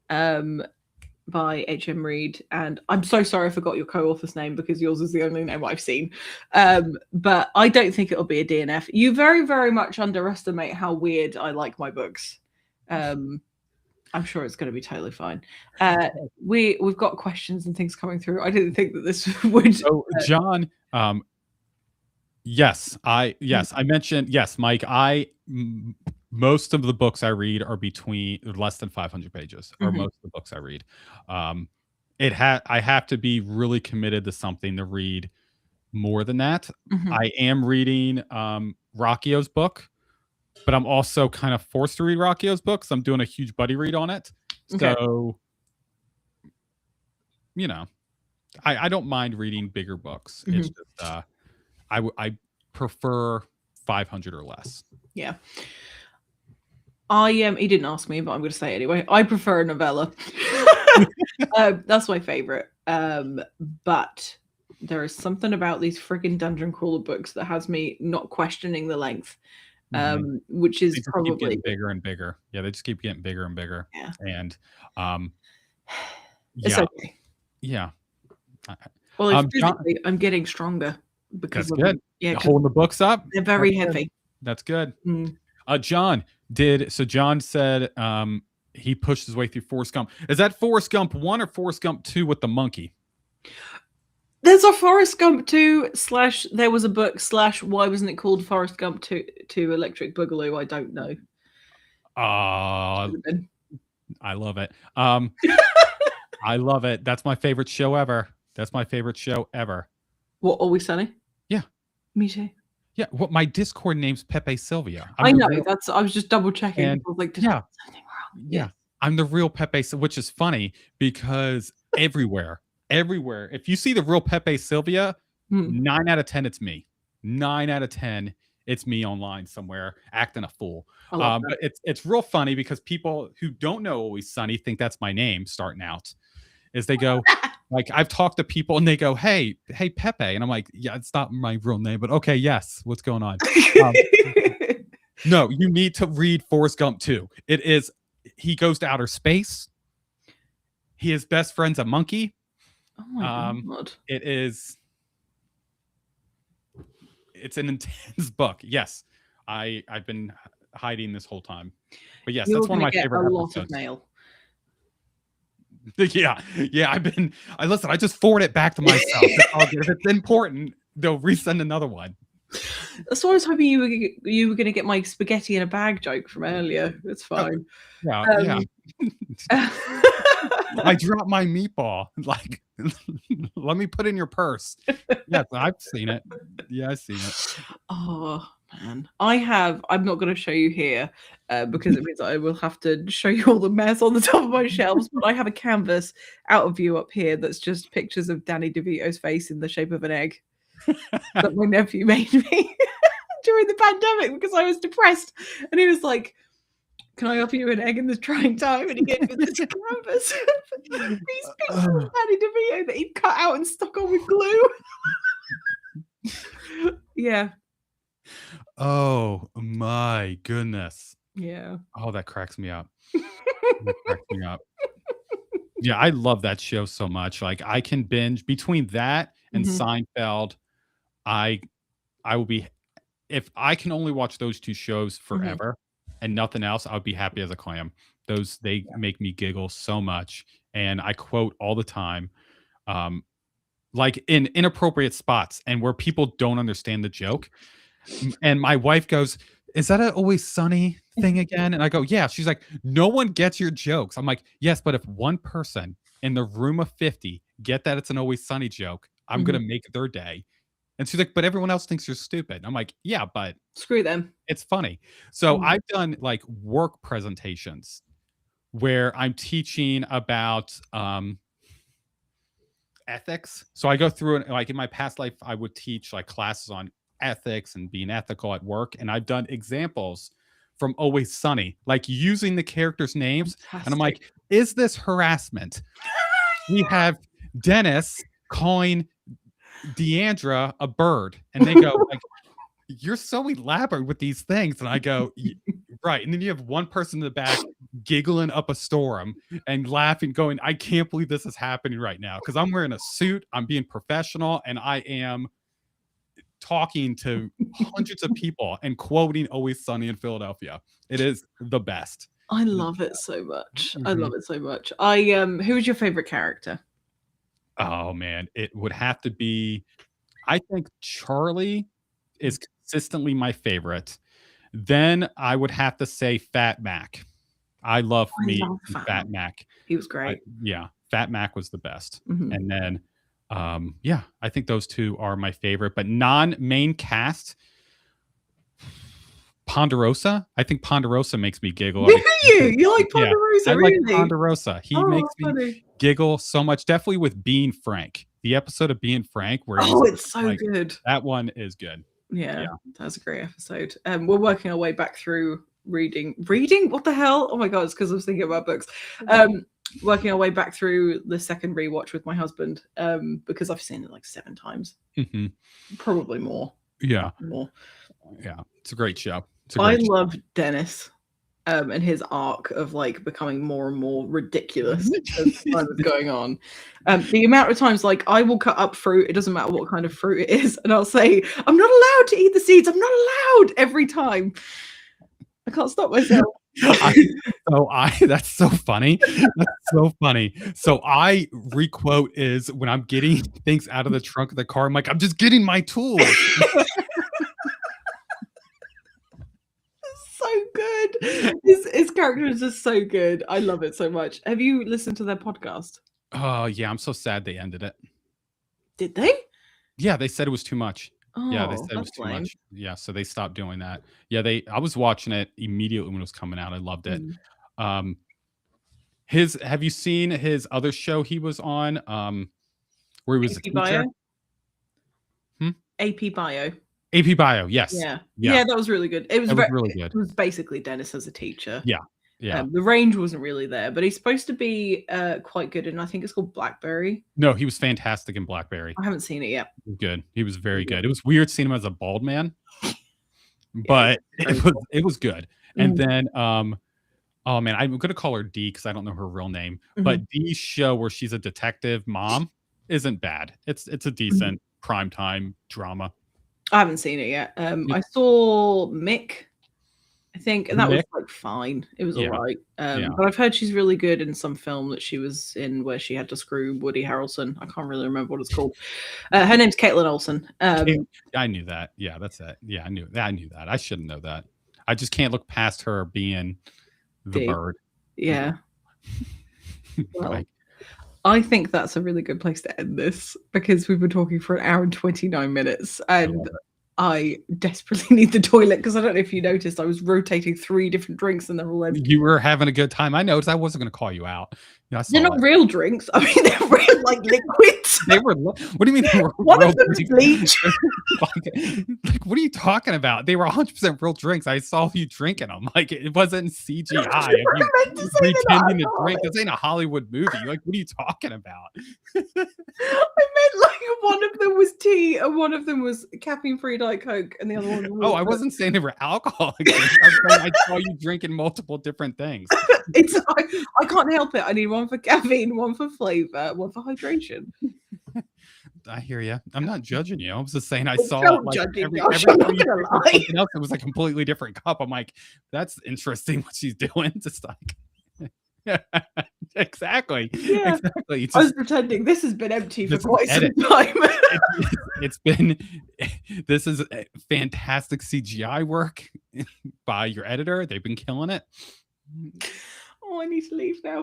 S1: by H.M. Reed, and I'm so sorry I forgot your co-author's name because yours is the only name I've seen. But I don't think it'll be a DNF. You very, very much underestimate how weird I like my books. I'm sure it's going to be totally fine. We've got questions and things coming through. I didn't think that this would.
S2: So, John, yes, I mentioned, yes, Mike, most of the books I read are between less than 500 pages, or most of the books I read. I have to be really committed to something to read more than that. I am reading Rocchio's book, but I'm also kind of forced to read Rocchio's books. I'm doing a huge buddy read on it. So, you know, I don't mind reading bigger books. It's just, I prefer 500 or less.
S1: Yeah. He didn't ask me, but I'm going to say it anyway. I prefer a novella. That's my favorite. But there is something about these friggin' dungeon crawler books that has me not questioning the length. Which is probably
S2: keep getting bigger and bigger. Yeah, they just keep getting bigger and bigger.
S1: Yeah.
S2: And
S1: it's okay.
S2: Yeah.
S1: Well, physically, I'm getting stronger because
S2: that's good. Yeah, holding the books up.
S1: They're very heavy.
S2: That's good. John said he pushed his way through Forrest Gump. Is that Forrest Gump 1 or Forrest Gump 2 with the monkey?
S1: There's a Forrest Gump 2 / there was a book / why wasn't it called Forrest Gump 2 Electric Boogaloo? I don't know.
S2: I love it. I love it. That's my favorite show ever. What,
S1: Always Sunny?
S2: Yeah.
S1: Me too.
S2: Yeah. What, my Discord name's Pepe Sylvia.
S1: I know. I was just double checking. I was like, something wrong?
S2: Yeah. I'm the real Pepe, which is funny because everywhere, if you see the real Pepe Sylvia, 9 out of 10, it's me. 9 out of 10, it's me online somewhere acting a fool. But it's real funny because people who don't know Always Sunny think that's my name starting out. Is they go, like, I've talked to people and they go, hey Pepe, and I'm like, yeah, it's not my real name, but okay, yes, what's going on? No, you need to read Forrest Gump 2. It is, he goes to outer space. His best friend's a monkey.
S1: Oh my God.
S2: It's an intense book. Yes, I've been hiding this whole time, but yes, that's one of my favorite episodes.
S1: Of mail.
S2: Yeah. I just forward it back to myself. If it's important, they'll resend another one.
S1: That's why I was hoping you were going to get my spaghetti in a bag joke from earlier. It's fine.
S2: Yeah, yeah. I dropped my meatball. Like, let me put in your purse. Yes, I've seen it. Yeah, I've seen it.
S1: Oh man, I'm not going to show you here because it means I will have to show you all the mess on the top of my shelves. But I have a canvas out of view up here that's just pictures of Danny DeVito's face in the shape of an egg that my nephew made me during the pandemic because I was depressed, and he was like, "Can I offer you an egg in this trying time?" And he gave me this canvas. These pictures of Danny DeVito that he'd cut out and stuck on with glue. Yeah.
S2: Oh my goodness.
S1: Yeah.
S2: Oh, that cracks me up. That cracks me up. Yeah, I love that show so much. Like, I can binge between that and Seinfeld. I will be, if I can only watch those two shows forever and nothing else, I would be happy as a clam. They make me giggle so much, and I quote all the time, like in inappropriate spots and where people don't understand the joke. And my wife goes, "Is that a Always Sunny thing again?" And I go, "Yeah." She's like, "No one gets your jokes." I'm like, "Yes, but if one person in the room of 50 get that it's an Always Sunny joke, I'm gonna make their day." And she's like, "But everyone else thinks you're stupid." I'm like, "Yeah, but
S1: screw them.
S2: It's funny." So I've done like work presentations where I'm teaching about ethics. So I go through it, like in my past life, I would teach like classes on ethics and being ethical at work. And I've done examples from Always Sunny, like using the characters' names.
S1: Fantastic.
S2: And I'm like, is this harassment? We have Dennis calling Deandra a bird. And they go, like, "You're so elaborate with these things." And I go, "Right." And then you have one person in the back giggling up a storm and laughing, going, "I can't believe this is happening right now." Because I'm wearing a suit, I'm being professional, and I am talking to hundreds of people and quoting Always Sunny in Philadelphia. It is the best.
S1: I love it so much. I love it so much. Who was your favorite character?
S2: Oh man, it would have to be, I think Charlie is consistently my favorite. Then I would have to say Fat Mac. I love Fat Mac.
S1: He was great.
S2: Yeah, Fat Mac was the best. And then, yeah, I think those two are my favorite. But non-main cast, Ponderosa. I think Ponderosa makes me giggle.
S1: Do you? You like Ponderosa?
S2: I
S1: really?
S2: like Ponderosa. He makes me giggle so much. Definitely with Being Frank. The episode of Being Frank where
S1: it's so good.
S2: That one is good.
S1: Yeah, that's a great episode. We're working our way back through reading. What the hell? Oh my god, it's because I was thinking about books. Working our way back through the second rewatch with my husband because I've seen it like 7 times. Probably more.
S2: Yeah.
S1: More.
S2: Yeah, it's a great show.
S1: I love Dennis and his arc of like becoming more and more ridiculous as time is going on. The amount of times like I will cut up fruit, it doesn't matter what kind of fruit it is, and I'll say, "I'm not allowed to eat the seeds, I'm not allowed," every time. I can't stop myself.
S2: That's so funny. That's so funny. So I requote is when I'm getting things out of the trunk of the car, I'm like, "I'm just getting my tools."
S1: So good. His character is just so good. I love it so much. Have you listened to their podcast?
S2: Oh yeah, I'm so sad they ended it.
S1: Did they?
S2: Yeah, they said it was too much. Yeah, they
S1: Oh,
S2: said it was too
S1: lame.
S2: much. Yeah, so they stopped doing that. Yeah, I was watching it immediately when it was coming out. I loved it. Have you seen his other show he was on? Where he was a teacher?
S1: Bio? AP Bio.
S2: AP Bio, yes.
S1: Yeah, that was really good. It was
S2: really good.
S1: It was basically Dennis as a teacher.
S2: Yeah.
S1: The range wasn't really there, but he's supposed to be quite good, and I think it's called Blackberry.
S2: No, he was fantastic in Blackberry.
S1: I haven't seen it yet.
S2: Good. He was very good. It was weird seeing him as a bald man, but it was good. And then oh man, I'm gonna call her D because I don't know her real name. But D's show where she's a detective mom isn't bad. It's a decent primetime drama.
S1: I haven't seen it yet. I saw Mick, I think, and that was like fine. It was all right. But I've heard she's really good in some film that she was in where she had to screw Woody Harrelson. I can't really remember what it's called. Her name's Caitlin Olsen.
S2: I knew that. Yeah, that's it. Yeah, I knew that. I shouldn't know that. I just can't look past her being the bird.
S1: Yeah. Well, I think that's a really good place to end this because we've been talking for 1 hour and 29 minutes and I desperately need the toilet because I don't know if you noticed I was rotating 3 different drinks and they're all empty.
S2: You were having a good time. I noticed. I wasn't going to call you out.
S1: They're not real drinks. I mean, they're real like liquids.
S2: They were. What do you mean? They were
S1: one of them's bleach.
S2: Like, what are you talking about? They were 100% real drinks. I saw you drinking them. Like, it wasn't CGI. You pretending to drink. This ain't a Hollywood movie. Like, what are you talking about?
S1: I meant like one of them was tea and one of them was caffeine-free Diet Coke and the other one was
S2: I wasn't saying they were alcoholic drinks. I saw you drinking multiple different things.
S1: I can't help it. I need one for caffeine, one for flavor, one for hydration.
S2: I hear you. I'm not judging you. I was just saying I saw like every else, it was a completely different cup. I'm like, that's interesting what she's doing. Just like exactly.
S1: Yeah.
S2: Exactly.
S1: I was pretending this has been empty for quite some time.
S2: This is fantastic CGI work by your editor. They've been killing it.
S1: Oh, I need to leave now.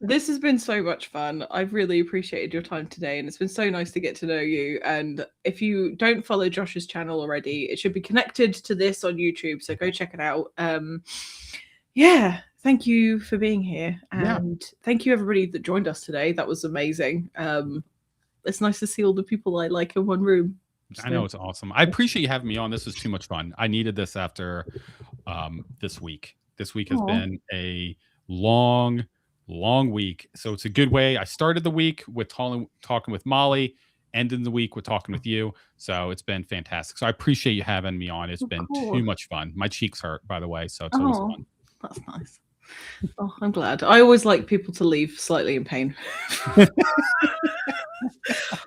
S1: This has been so much fun. I've really appreciated your time today, and it's been so nice to get to know you. And if you don't follow Josh's channel already, it should be connected to this on YouTube, so go check it out. Yeah, thank you for being here, and thank you everybody that joined us today. That was amazing. It's nice to see all the people I like in one room.
S2: So. I know, it's awesome. I appreciate you having me on. This was too much fun. I needed this after this week. This week has been a long week. So it's a good way. I started the week with talking with Molly, ended the week with talking with you. So it's been fantastic. So I appreciate you having me on. It's been too much fun. My cheeks hurt, by the way. So it's always fun.
S1: That's nice. Oh, I'm glad. I always like people to leave slightly in pain.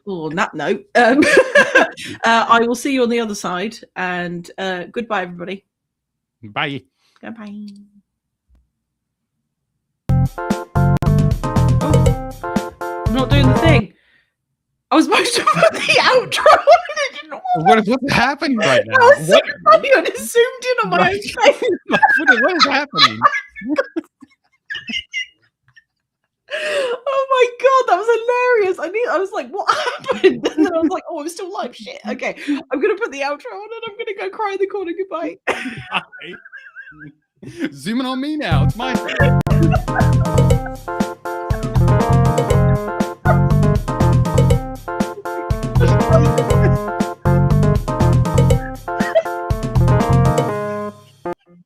S1: On that note, I will see you on the other side. And goodbye, everybody.
S2: Bye.
S1: Goodbye. I'm not doing the thing. I was supposed to put the outro on.
S2: What's happening right now?
S1: I was so funny. I just zoomed in on my own face.
S2: What is happening?
S1: Oh my god, that was hilarious. I was like, what happened? And then I was like, oh, I'm still live. Shit. Okay, I'm gonna put the outro on and I'm gonna go cry in the corner. Goodbye.
S2: Zooming on me now. It's my turn.